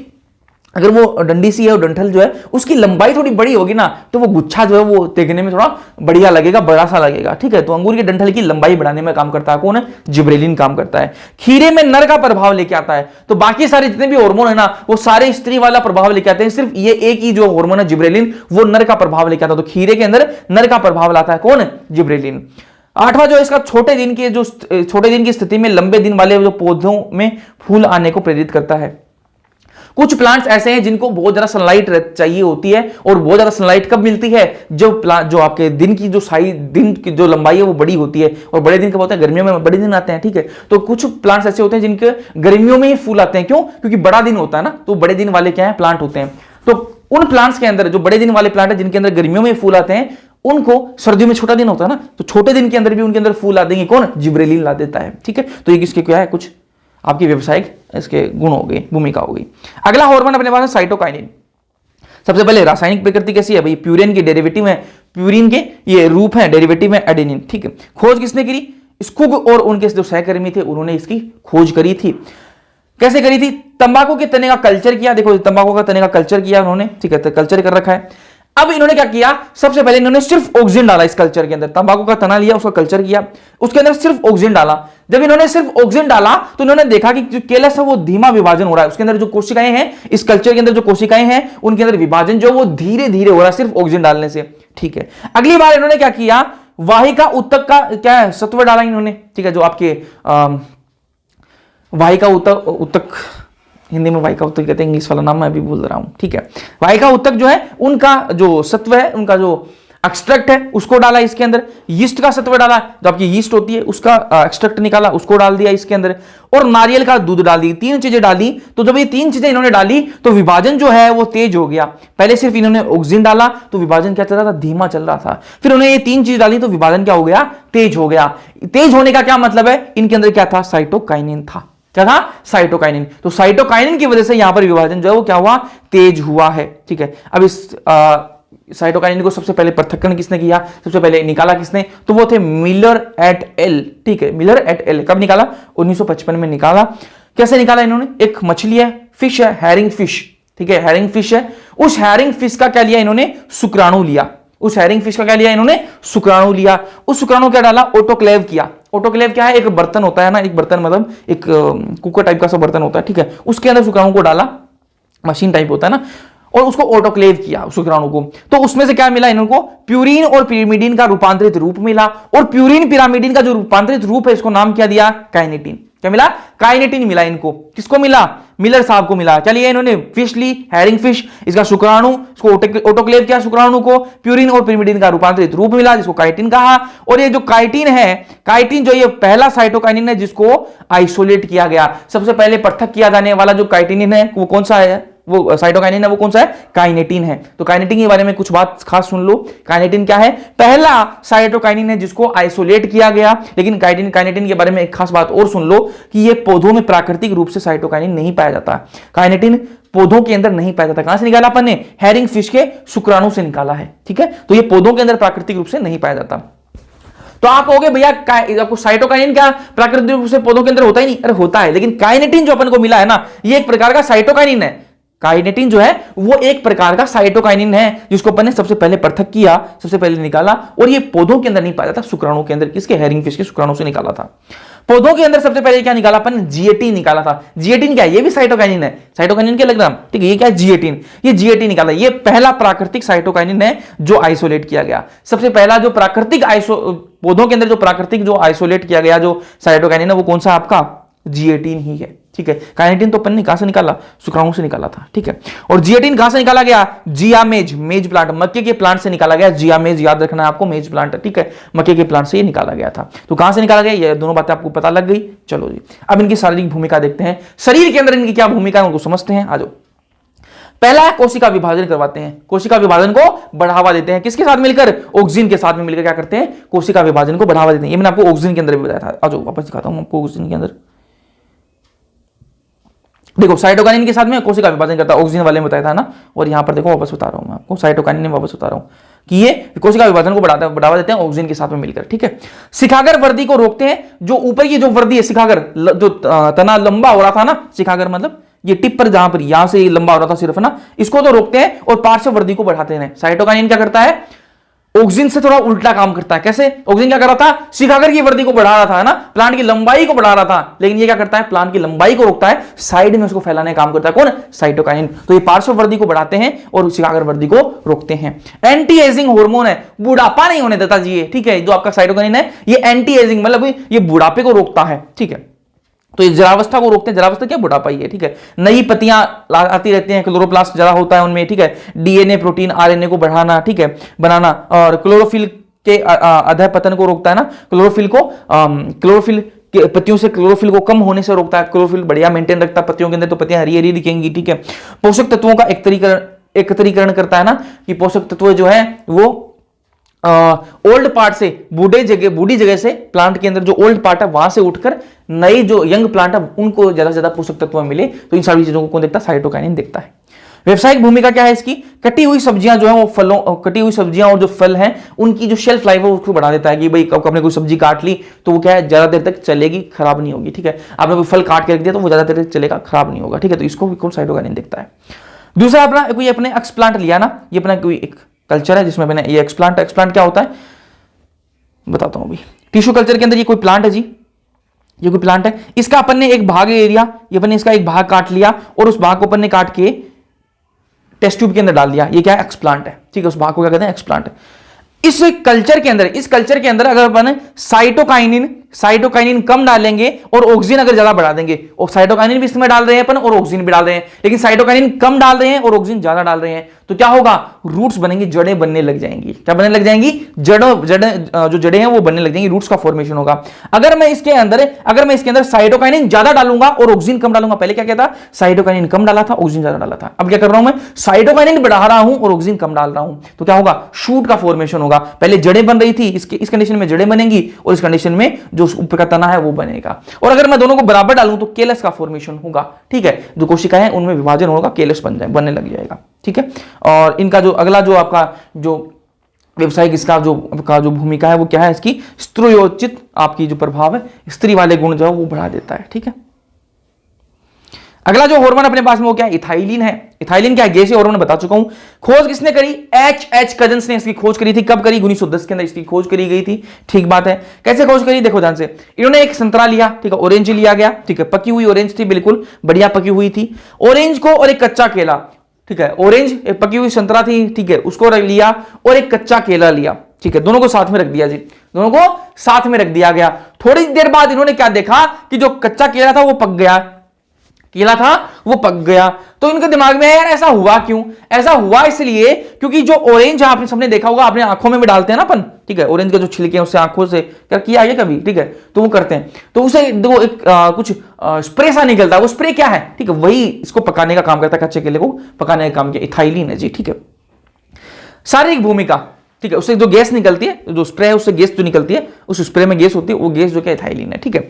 अगर वो डंडी सी है, डंठल जो है उसकी लंबाई थोड़ी बड़ी होगी ना, तो वो गुच्छा जो है वो देखने में थोड़ा बढ़िया लगेगा, बड़ा सा लगेगा, ठीक है। तो अंगूर के डंठल की लंबाई बढ़ाने में काम करता है कौन है, जिब्रेलिन काम करता है। खीरे में नर का प्रभाव लेके आता है, तो बाकी सारे जितने भी हार्मोन है ना वो सारे स्त्री वाला प्रभाव लेके आते हैं, सिर्फ ये एक ही जो हार्मोन है जिब्रेलिन, वो नर का प्रभाव लेके आता है। तो खीरे के अंदर नर का प्रभाव लाता है कौन है, जिब्रेलिन। आठवां जो इसका, छोटे दिन की स्थिति में लंबे दिन वाले जो पौधों में फूल आने को प्रेरित करता है। कुछ प्लांट्स ऐसे हैं जिनको बहुत ज्यादा सनलाइट चाहिए होती है, और बहुत ज्यादा सनलाइट कब मिलती है, जो आपके दिन की जो साइज, दिन की जो लंबाई है वो बड़ी होती है, और बड़े दिन कब होते हैं, गर्मियों में बड़े दिन आते हैं, ठीक है। तो कुछ प्लांट्स ऐसे होते हैं जिनके गर्मियों में ही फूल आते हैं, क्यों, क्योंकि बड़ा दिन होता है ना, तो बड़े दिन वाले क्या है, प्लांट होते हैं। तो उन प्लांट्स के अंदर जो बड़े दिन वाले प्लांट है, जिनके अंदर गर्मियों में फूल आते हैं, उनको सर्दियों में छोटा दिन होता है ना, तो छोटे दिन के अंदर भी उनके अंदर फूल आ देंगे कौन, जिब्रेलिन ला देता है, ठीक है। तो ये किसके क्या है, कुछ आपकी व्यावसायिक इसके गुण हो गए, भूमिका हो गई। अगला हार्मोन अपने पास है साइटोकाइनिन। सबसे पहले रासायनिक प्रकृति कैसी है भाई, प्यूरिन की डेरिवेटिव है, प्यूरिन के ये रूप है, डेरिवेटिव है एडेनिन, ठीक है। खोज किसने करी, स्कुग और उनके जो सहकर्मी थे उन्होंने इसकी खोज करी थी। कैसे करी थी, तंबाकू के तने का कल्चर किया, देखो तंबाकू का तने का कल्चर किया उन्होंने, ठीक है, तो कल्चर कर रखा है। अब इन्होंने क्या किया, सबसे पहले इन्होंने सिर्फ ऑक्सीजन डाला इस कल्चर के अंदर, तंबाकू का तना लिया, उसका कल्चर किया, उसके अंदर सिर्फ ऑक्सीजन डाला। जब इन्होंने सिर्फ ऑक्सीजन डाला तो इन्होंने देखा कि जो केलस है वो धीमा विभाजन हो रहा है, उसके अंदर जो कोशिकाएं हैं, इस कल्चर के अंदर जो कोशिकाएं हैं उनके अंदर विभाजन जो वो धीरे धीरे हो रहा है सिर्फ ऑक्सीजन डालने से, ठीक है। अगली बार इन्होंने क्या किया, वाहिका उत्तक का क्या है, सत्व डाला इन्होंने, ठीक है, जो आपके वाहिका उत्तक, हिंदी में वाहिका उत्तक कहते हैं, इंग्लिश वाला नाम मैं अभी बोल रहा हूं, ठीक है। वाहिका उत्तक जो है उनका जो सत्व है, उनका जो एक्सट्रैक्ट है उसको डाला इसके अंदर, यीस्ट का सत्व डाला, जो आपकी यीस्ट होती है उसका एक्सट्रैक्ट निकाला, उसको डाल दिया इसके अंदर, और नारियल का दूध डाल दी, तीन चीजें डाली। तो जब ये तीन चीजें इन्होंने डाली तो विभाजन जो है वो तेज हो गया। पहले सिर्फ इन्होंने ऑक्सीजन डाला तो विभाजन क्या चल रहा था, धीमा चल रहा था। फिर उन्होंने ये तीन चीज डाली तो विभाजन क्या हो गया, तेज हो गया। तेज होने का क्या मतलब है, इनके अंदर क्या था, साइटोकाइनिन था, क्या था, साइटोकाइनिन। तो साइटोकाइनिन की वजह से यहां पर विभाजन जो है वो क्या हुआ, तेज हुआ है, ठीक है। अब इस साइटोकाइनिन को सबसे पहले पृथक्करण किसने किया, सबसे पहले निकाला किसने, तो वो थे मिलर एट एल, ठीक है, मिलर एट एल। कब निकाला, 1955 में निकाला। कैसे निकाला इन्होंने, एक मछली है, फिश है, हैरिंग फिश, ठीक है, हैरिंग फिश है, उस हैरिंग फिश का क्या लिया इन्होंने, शुक्राणु लिया, उस हैरिंग फिश का क्या लिया इन्होंने, शुक्राणु लिया। उस शुक्राणु क्या डाला, ऑटोक्लेव किया, ऑटोक्लेव क्या है? एक बर्तन होता है ना, एक बर्तन मतलब एक कुकर टाइप का सा बर्तन होता है, ठीक है, उसके अंदर शुक्राणु को डाला, मशीन टाइप होता है ना, और उसको ऑटोक्लेव किया शुक्राणु को, तो उसमें से क्या मिला इनको? प्यूरिन और पिरिमिडीन का रूपांतरित रूप मिला, और प्यूरिन पिरामिडीन का जो रूपांतरित रूप है इसको नाम क्या दिया? काइनेटिन। क्या मिला? काइनेटिन मिला इनको। किसको मिला? मिलर साहब को मिला। क्या लिया इन्होंने? फिश ली, हैरिंग फिश, इसका शुक्राणु, इसको ऑटोक्लेव किया शुक्राणु को, प्यूरिन और पिरिमिडीन का रूपांतरित रूप मिला जिसको काइटिन कहा। और ये जो काइटिन है, काइटिन जो ये पहला साइटोकाइनिन है जिसको आइसोलेट किया गया। सबसे पहले पृथक किया जाने वाला जो काइटिन है वो कौन सा है? वो साइटोकाइनिन है, वो कौन सा है? काइनेटिन है। तो काइनेटिन के बारे में कुछ बात खास सुन लो। काइनेटिन क्या है? पहला साइटोकाइनिन है जिसको आइसोलेट किया गया। लेकिन काइनेटिन के बारे में एक खास बात और सुन लो कि ये पौधों में प्राकृतिक रूप से साइटोकाइनिन नहीं पाया जाता। काइनेटिन पौधों के अंदर नहीं पाया जाता। कहां से निकाला अपन ने? हैरिंग फिश के शुक्राणु से निकाला है, ठीक है। तो ये पौधों के अंदर प्राकृतिक रूप से नहीं पाया जाता। तो आप कहोगे भैया आपको साइटोकाइनिन क्या प्राकृतिक रूप से पौधों के अंदर होता ही नहीं? अरे होता है, लेकिन काइनेटिन जो अपन को मिला है ना, ये एक प्रकार का साइटोकाइनिन है। काइनेटिन जो है वो एक प्रकार का साइटोकाइनिन है जिसको अपन ने सबसे पहले पृथक किया, सबसे पहले निकाला, और ये पौधों के अंदर नहीं पाया जाता, शुक्राणु के अंदर। किसके? हैरिंग फिश के शुक्राणु से निकाला था। पौधों के अंदर सबसे पहले क्या निकाला अपन? जिएटिन निकाला था। जिएटिन क्या है? ये भी साइटोकाइनिन है। साइटोकाइनिन के लग रहा, ठीक है, ये क्या है? जिएटिन। ये जिएटिन निकाला, ये पहला प्राकृतिक साइटोकाइनिन है जो आइसोलेट किया गया। सबसे पहला जो प्राकृतिक पौधों के अंदर जो प्राकृतिक जो आइसोलेट किया गया जो साइटोकाइनिन है वो कौन सा? आपका जिएटिन ही है, ठीक है। काइनेटिन तो अपन ने कहां से निकाला? शुक्राणु से निकाला था, ठीक है। और जिएटिन कहां से निकाला गया? जियामेज, मेज प्लांट, मक्के के प्लांट से निकाला गया। जियामेज याद रखना है आपको, मेज प्लांट, ठीक है, मक्के के प्लांट से ये निकाला गया था। तो कहां से निकाला गया? ये दोनों बातें आपको पता लग गई। चलो जी, अब इनकी शारीरिक भूमिका देखते हैं। शरीर के अंदर इनकी क्या भूमिका है उनको समझते हैं। आ जाओ। पहला है कोशिका विभाजन करवाते हैं, कोशिका विभाजन को बढ़ावा देते हैं। किसके साथ मिलकर? ऑक्सीजन के साथ में मिलकर क्या करते हैं? कोशिका विभाजन को बढ़ावा देते हैं। ये मैंने आपको ऑक्सीजन के अंदर भी बताया था। आ जाओ वापस दिखाता हूं आपको ऑक्सीजन के अंदर। देखो साइटोकाइनिन के साथ में कोशिका विभाजन करता है, ऑक्सीजन वाले में बताया था ना। और यहां पर देखो वापस बता रहा हूं मैं आपको, साइटोकाइनिन में वापस बता रहा हूं कि ये कोशिका विभाजन को बढ़ावा देते हैं ऑक्सीजन के साथ में मिलकर, ठीक है। शिखागर वृद्धि को रोकते हैं। जो ऊपर की जो वृद्धि है, शिखागर जो तना लंबा हो रहा था ना, शिखागर मतलब ये टिप पर जहां पर यहां से लंबा हो रहा था सिर्फ ना, इसको तो रोकते हैं और पार्श्व वृद्धि को बढ़ाते हैं। साइटोकाइनिन क्या करता है? ऑक्सीजन से थोड़ा उल्टा काम करता है। कैसे? ऑक्सीजन क्या कर रहा था? शिखागर की वृद्धि को बढ़ा रहा था, है ना, प्लांट की लंबाई को बढ़ा रहा था, लेकिन ये क्या करता है? प्लांट की लंबाई को रोकता है, साइड में उसको फैलाने का काम करता है। कौन? साइटोकाइनिन। तो ये पार्श्व वृद्धि को बढ़ाते हैं और शिखागर वृद्धि को रोकते हैं। एंटी एजिंग हार्मोन है, बुढ़ापा नहीं होने देता जी, ठीक है। जो आपका साइटोकाइनिन है ये एंटी एजिंग मतलब ये बुढ़ापे को रोकता है, ठीक है। तो ये जरावस्था को रोकते हैं। जरावस्था क्या? बुढ़ापा ही है, ठीक है। नई पत्तियां आती रहती हैं, क्लोरोप्लास्ट जरा होता है उनमें, ठीक है। डीएनए प्रोटीन आरएनए को बढ़ाना, ठीक है, बनाना। और क्लोरोफिल के अधः पतन को रोकता है ना, क्लोरोफिल को क्लोरोफिल पत्तियों से क्लोरोफिल को कम होने से रोकता है। क्लोरोफिल बढ़िया मेंटेन रखता है पत्तियों के अंदर, तो पत्तियां हरी हरी दिखेंगी, ठीक है। पोषक तत्वों का एकत्रीकरण करता है ना, कि पोषक तत्व जो है वो ओल्ड पार्ट से बूढ़ी जगह से प्लांट के अंदर जो ओल्ड पार्ट है वहां से उठकर नए जो यंग प्लांट है उनको ज्यादा से ज्यादा पोषक तत्व मिले। तो इन सारी चीजों को कौन देखता है? साइटोकाइनिन देखता है। व्यवसायिक भूमिका क्या है इसकी? कटी हुई सब्जियां जो है वो कटी हुई सब्जियां और जो फल हैं उनकी जो शेल्फ लाइफ है उसको बढ़ा देता है। कि भाई आपने कोई सब्जी काट ली तो वो क्या है? ज्यादा देर तक चलेगी, खराब नहीं होगी, ठीक है। आपने कोई फल काट के रख दिया तो वो ज्यादा देर तक चलेगा, खराब नहीं होगा, ठीक है। तो इसको भी कौन साइटोकाइनिन देखता है। दूसरा अपना कोई अपने एक्सप्लांट लिया ना, ये अपना कोई एक कल्चर है जिसमें मैंने ये एक्सप्लांट क्या होता है बताता हूं अभी। टिश्यू कल्चर के अंदर ये कोई प्लांट है जी, ये कोई प्लांट है, इसका अपन ने एक भाग एरिया, ये अपन ने इसका एक भाग काट लिया और उस भाग को अपन ने काट के टेस्ट ट्यूब के अंदर डाल दिया। ये क्या है? एक्सप्लांट है, ठीक है। उस भाग को क्या कहते हैं? एक्सप्लांट है। इस कल्चर के अंदर अगर अपन साइटोकाइनिन कम डालेंगे और ऑक्सीजन अगर ज्यादा बढ़ा देंगे, और साइटोकाइनिन भी इसमें डाल रहे हैं अपन और ऑक्सीजन भी डाल रहे हैं, लेकिन साइटोकाइनिन कम डाल रहे हैं और ऑक्सीजन ज्यादा डाल रहे हैं, तो क्या होगा? रूट्स बनेंगी, जड़ें बनने लग जाएंगी। क्या बनने लग जाएंगी? जो जड़ें हैं वो बनने लग जाएंगी, रूट्स का फॉर्मेशन होगा। अगर मैं इसके अंदर साइटोकाइनिन ज्यादा डालूंगा और ऑक्सीजन कम डालूंगा, पहले क्या कहता? साइटोकाइनिन कम डाला था, ऑक्सीजन ज्यादा डाला था। अब क्या कर रहा हूं मैं? साइटोकाइनिन बढ़ा रहा हूं और ऑक्सीजन कम डाल रहा हूं, तो क्या होगा? शूट का फॉर्मेशन होगा। पहले जड़ें बन रही थी, इस कंडीशन में जड़ें बनेंगी और इस कंडीशन में जो ऊपर का तना है वो बनेगा। और अगर मैं दोनों को बराबर डालूं तो केलस का फॉर्मेशन होगा, ठीक है। जो कोशिकाएं हैं उनमें विभाजन होगा, केलस बनने लग जाएगा, ठीक है। और इनका जो अगला जो आपका जो व्यवसायिक इसका जो भूमिका है वो क्या है? इसकी स्त्रोयोचित आपकी जो प्रभाव है, स्त्री वाले गुण जो है वो बढ़ा देता है, ठीक है। अगला जो हार्मोन अपने पास में वो क्या है, इथाइलिन है। इथाइलिन क्या है, गैसीय हार्मोन बता चुका हूं। खोज किसने करी, एच कजन्स ने इसकी खोज करी थी। कब करी, 1910 के अंदर इसकी खोज करी गई थी। ठीक बात है। कैसे खोज करी, देखो ध्यान से। इन्होंने एक संतरा लिया, ठीक है, ऑरेंज लिया गया, ठीक है, पकी हुई ऑरेंज थी, बिल्कुल बढ़िया पकी हुई थी। ऑरेंज को और एक कच्चा केला, ठीक है, ऑरेंज एक पकी हुई संतरा थी, ठीक है, उसको रख लिया और एक कच्चा केला लिया, ठीक है, दोनों को साथ में रख दिया जी, दोनों को साथ में रख दिया गया। थोड़ी देर बाद इन्होंने क्या देखा कि जो कच्चा केला था वो पक गया, केला था वो पक गया। तो इनके दिमाग में यार ऐसा हुआ क्यों, ऐसा हुआ इसलिए क्योंकि जो ऑरेंज आपने सबने देखा होगा, अपने आंखों में भी डालते हैं ना अपन, ठीक है, ऑरेंज के जो छिलके हैं उससे आंखों से क्या किया है कभी, ठीक है, तो वो करते हैं, तो उसे देखो एक कुछ स्प्रे सा निकलता है, वो स्प्रे क्या है, ठीक है, वही इसको पकाने का काम करता है, कच्चे केले को पकाने का काम किया, इथाइलिन है जी, ठीक है। शारीरिक भूमिका, ठीक है, उससे जो गैस निकलती है, जो स्प्रे है उससे गैस जो निकलती है, उस स्प्रे में गैस होती है, वो गैस जो क्या इथाइलिन है, ठीक है।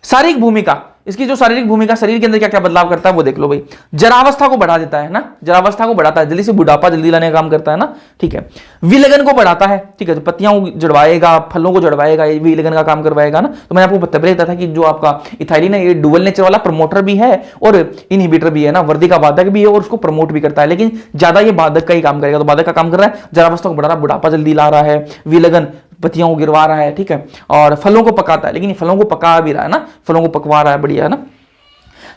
शारीरिक भूमिका, इसकी जो शारीरिक भूमिका शरीर के अंदर क्या क्या बदलाव करता है वो देख लो भाई। जरावस्था को बढ़ा देता है ना, जरावस्था को बढ़ाता है, जल्दी से बुढ़ापा जल्दी लाने का काम करता है ना, ठीक है। विलगन को बढ़ाता है, ठीक है, तो पत्तियां जड़वाएगा, फलों को जड़वाएगा, ये विलगन का काम करवाएगा ना। तो मैंने आपको पहले बताया था कि जो आपका इथाइलिन है ये डुअल नेचर वाला प्रमोटर भी है और इनहिबिटर भी है ना, वर्दी का बाधक भी है और उसको प्रमोट भी करता है, लेकिन ज्यादा ये बाधक का ही काम करेगा। तो बाधक का काम कर रहा है, जरावस्था को बढ़ा रहा है, बुढ़ापा जल्दी ला रहा है, विलगन पत्तियों को गिरवा रहा है, ठीक है, और फलों को पकाता है, लेकिन फलों को पका भी रहा है ना, फलों को पकवा रहा है, बढ़िया है ना।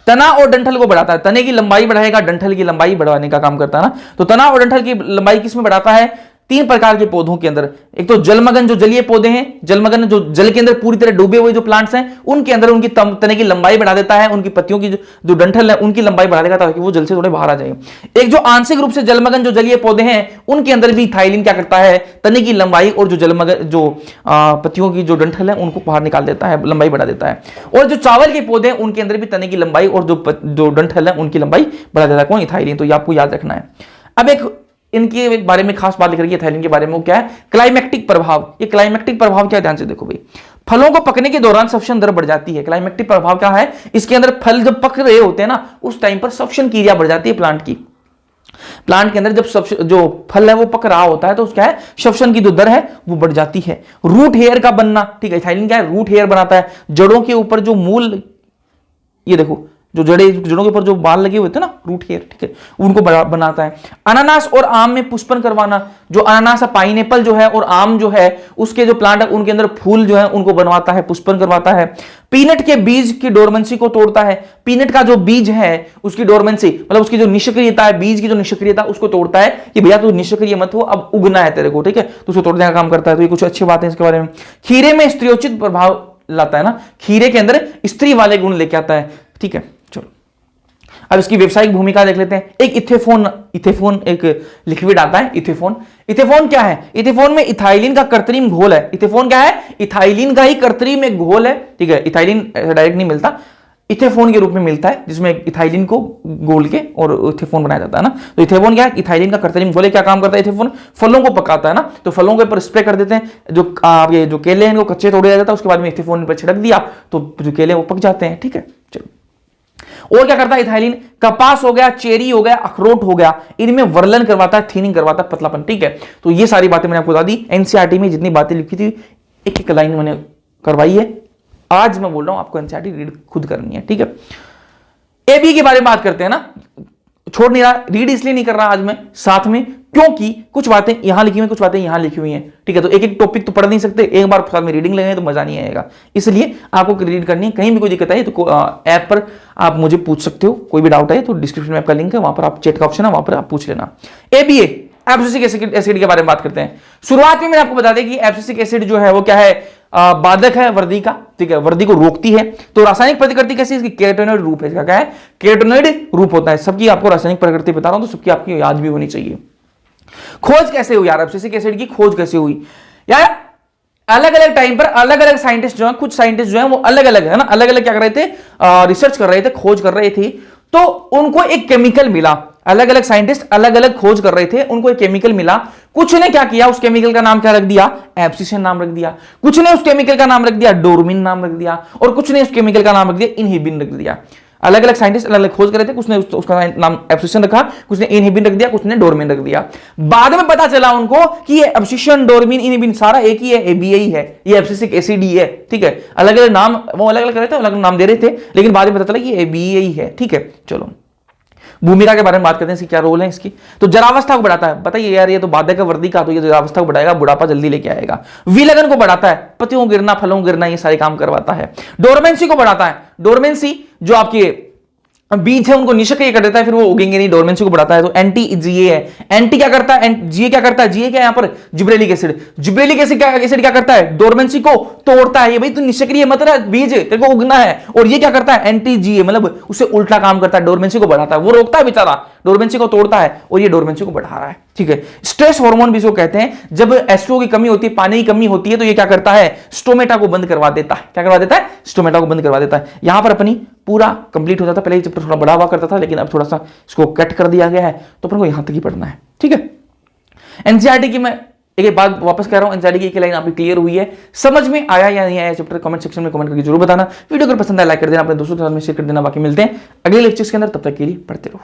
तना और डंठल को बढ़ाता है, तने की लंबाई बढ़ाएगा, डंठल की लंबाई बढ़ाने का काम करता है ना। तो तना और डंठल की लंबाई किसमें बढ़ाता है, 3 प्रकार के पौधों के अंदर। एक तो जलमग्न जो जलीय पौधे हैं, जलमग्न जो जल के अंदर पूरी तरह डूबे हुए जो प्लांट्स हैं, उनके अंदर उनकी तने की लंबाई बढ़ा देता है, उनकी पत्तियों की जो डंठल है उनकी लंबाई बढ़ा देगा ताकि वो जल से थोड़े बाहर आ जाए। एक जो आंशिक रूप से जलमग्न जो जलीय पौधे हैं उनके अंदर भी इथाइलिन क्या करता है, तने की लंबाई और जो जलमग्न जो पत्तियों की जो डंठल है उनको बाहर निकाल देता है, लंबाई बढ़ा देता है। और जो चावल के पौधे हैं उनके अंदर भी तने की लंबाई और जो डंठल है उनकी लंबाई बढ़ा देता है, कौन, इथाइलिन। तो ये आपको याद रखना है। अब एक इनके बारे में खास बात लिख रही है इथाइलिन के बारे में, वो क्या है, क्लाइमेक्टिक प्रभाव। ये क्लाइमेक्टिक प्रभाव क्या, ध्यान से देखो भाई। फलों को पकने के दौरान सफशन दर बढ़ जाती है। क्लाइमेक्टिक प्रभाव क्या है, इसके अंदर फल जब पक रहे होते हैं ना उस टाइम पर सफशन क्रिया बढ़ जाती है प्लांट की। प्लांट के अंदर जब जो फल है वो पक रहा होता है तो क्या है, सफशन की जो दर है वो बढ़ जाती है। रूट हेयर का बनना, ठीक है, इथाइलिन क्या है, रूट हेयर बनाता है, जड़ों के ऊपर जो मूल, ये देखो जो जड़ों के ऊपर जो बाल लगे हुए थे ना, रूट हेयर, ठीक है, उनको बनाता है। अनानास और आम में पुष्पन करवाना, जो अनानास है, पाइनएप्पल जो है और आम जो है उसके जो प्लांट है उनके अंदर फूल जो है उनको बनवाता है, पुष्पन करवाता है। पीनट के बीज की डोरमेंसी को तोड़ता है। पीनट का जो बीज है उसकी डोरमेंसी मतलब उसकी जो निष्क्रियता है, बीज की जो निष्क्रियता उसको तोड़ता है कि भैया तू निष्क्रिय मत हो, अब उगना है तेरे को, ठीक है, तो उसको तोड़ने का काम करता है। तो ये कुछ अच्छी बातें इसके बारे में। खीरे में स्त्रियोचित प्रभाव लाता है ना, खीरे के अंदर स्त्री वाले गुण लेके आता है, ठीक है। चलो अब इसकी व्यवसायिक भूमिका देख लेते हैं। एक इथेफोन एक लिक्विड आता है, इथेफोन। इथेफोन क्या है, इथेफोन में इथाइलिन का कृत्रिम घोल है। इथेफोन क्या है, इथाइलिन का ही कृत्रिम एक घोल है, ठीक है, इथाइलिन डायरेक्ट नहीं मिलता, इथेफोन के रूप में मिलता है जिसमें इथाइलिन को घोल के और इथेफोन बनाया जाता है ना। तो इथेफोन क्या है, इथाइलिन का कृत्रिम घोल है। क्या काम करता है इथेफोन, फलों को पकाता है ना, तो फलों के ऊपर स्प्रे कर देते हैं, ये जो केले हैं इनको कच्चे तोड़े जाता है, उसके बाद में इथेफोन पर छिड़क दिया तो जो केले वो पक जाते हैं, ठीक है। चलो और क्या करता है इथाइलिन, कपास हो गया, चेरी हो गया, अखरोट हो गया, इनमें वर्लन करवाता है, थीनिंग करवाता है, पतलापन, ठीक है। तो ये सारी बातें मैंने आपको बता दी। एनसीईआरटी में जितनी बातें लिखी थी एक एक लाइन मैंने करवाई है। आज मैं बोल रहा हूं आपको एनसीईआरटी रीड खुद करनी है, ठीक है। एबी के बारे में बात करते हैं ना, छोड़ नहीं रहा, रीड इसलिए नहीं कर रहा आज मैं साथ में क्योंकि कुछ बातें यहां लिखी हुई, कुछ बातें यहां लिखी हुई हैं, ठीक है। तो एक एक टॉपिक तो पढ़ नहीं सकते, एक बार साथ में रीडिंग लगेंगे तो मजा नहीं आएगा, इसलिए आपको रीड करनी है। कहीं भी कोई दिक्कत आई तो ऐप पर आप मुझे पूछ सकते हो, कोई भी डाउट है तो डिस्क्रिप्शन में आपका लिंक है, वहां पर आप चैट का ऑप्शन है, वहां पर आप पूछ लेना। एबीए एब्सिसिक एसिड के बारे में बात करते हैं। शुरुआत में मैंने आपको बता दें कि एब्सिसिक एसिड जो है वो क्या है, बाधक है वर्दी का, ठीक है, वर्दी को रोकती है। तो रासायनिक प्रकृति कैसी, इसकी केराटिनॉइड रूप है, इसका क्या है, केराटिनॉइड रूप होता है। सबकी आपको रासायनिक प्रकृति बता रहा हूं तो सबकी आपकी याद भी होनी चाहिए। खोज कैसे हुई यार, एब्सिसिक एसिड की खोज कैसे हुई यार, अलग अलग टाइम पर अलग अलग साइंटिस्ट जो है, कुछ साइंटिस्ट जो है वो अलग अलग है ना, अलग अलग क्या कर रहे थे, रिसर्च कर रहे थे, खोज कर रहे थे। तो उनको एक केमिकल मिला, अलग अलग साइंटिस्ट अलग अलग खोज कर रहे थे, उनको एक केमिकल मिला। कुछ ने क्या किया, उस केमिकल का नाम क्या रख दिया, एब्सिशन नाम रख दिया। कुछ ने उस केमिकल का नाम रख दिया डोरमिन नाम रख दिया, और कुछ ने उस केमिकल का नाम रख दिया इनहिबिन रख दिया। अलग अलग साइंटिस्ट अलग अलग खोज कर रहे थे, कुछ ने उसका नाम एब्सिशन रखा, कुछ ने इनहिबिन रख दिया, कुछ ने डोरमिन रख दिया। बाद में पता चला उनको कि ये एब्सिशन, डोरमिन, इनहिबिन सारा एक ही है, एबीए ही है, ये एब्सिसिक एसिड ही है, ठीक है। अलग अलग नाम वो अलग अलग कर रहे थे, अलग अलग नाम दे रहे थे, लेकिन बाद में पता चला कि ये एबीए ही है, ठीक है। चलो भूमिका के बारे में बात करते हैं, इसकी क्या रोल है इसकी। तो जरावस्था को बढ़ाता है, बताइए यार ये तो बाधक वर्दी का, तो ये जरावस्था को बढ़ाएगा, बुढ़ापा जल्दी लेके आएगा। विलगन को बढ़ाता है, पतियों गिरना, फलों गिरना, ये सारे काम करवाता है। डोरमेंसी को बढ़ाता है, डोरमेंसी जो आपके बीज है उनको निष्क्रिय कर देता है, फिर वो उगेंगे नहीं, डोरमेंसी को बढ़ाता है। तो एंटी जीए है, एंटी क्या करता है, जीए क्या करता है, जीए क्या है यहां पर जिब्रेलिक एसिड, जिब्रेलिक एसिड क्या करता है, डोरमेंसी को तोड़ता है। ये भाई तू निष्क्रिय मत रह, बीज तेरे को उगना है, और ये क्या करता है, एंटी जीए मतलब उससे उल्टा काम करता है, डोरमेंसी को बढ़ाता है, वो रोकता है बेचारा, डोरमेंसी को तोड़ता है, और ये डोरमेंसी को बढ़ा रहा है, ठीक है। स्ट्रेस हार्मोन भी इसको कहते हैं, जब H2O की कमी होती है, पानी की कमी होती है, तो ये क्या करता है, स्टोमेटा को बंद करवा देता है, क्या करवा देता है, स्टोमेटा को बंद करवा देता है। यहां पर अपनी पूरा कंप्लीट हो जाता है, पहले चैप्टर थोड़ा बड़ा हुआ करता था, लेकिन अब थोड़ा सा इसको कट कर दिया गया है, तो अपन को यहां तक ही पढ़ना है, ठीक है। एनसीईआरटी की मैं एक बात वापस कह रहा हूं, एनसीईआरटी की एक लाइन आपकी क्लियर हुई है, समझ में आया या नहीं आया चैप्टर, कमेंट सेक्शन में कमेंट करके जरूर बताना। वीडियो अगर पसंद आया लाइक कर देना, अपने दोस्तों के साथ में शेयर कर देना। बाकी मिलते हैं अगले लेक्चर्स के अंदर, तब तक के लिए पढ़ते रहो।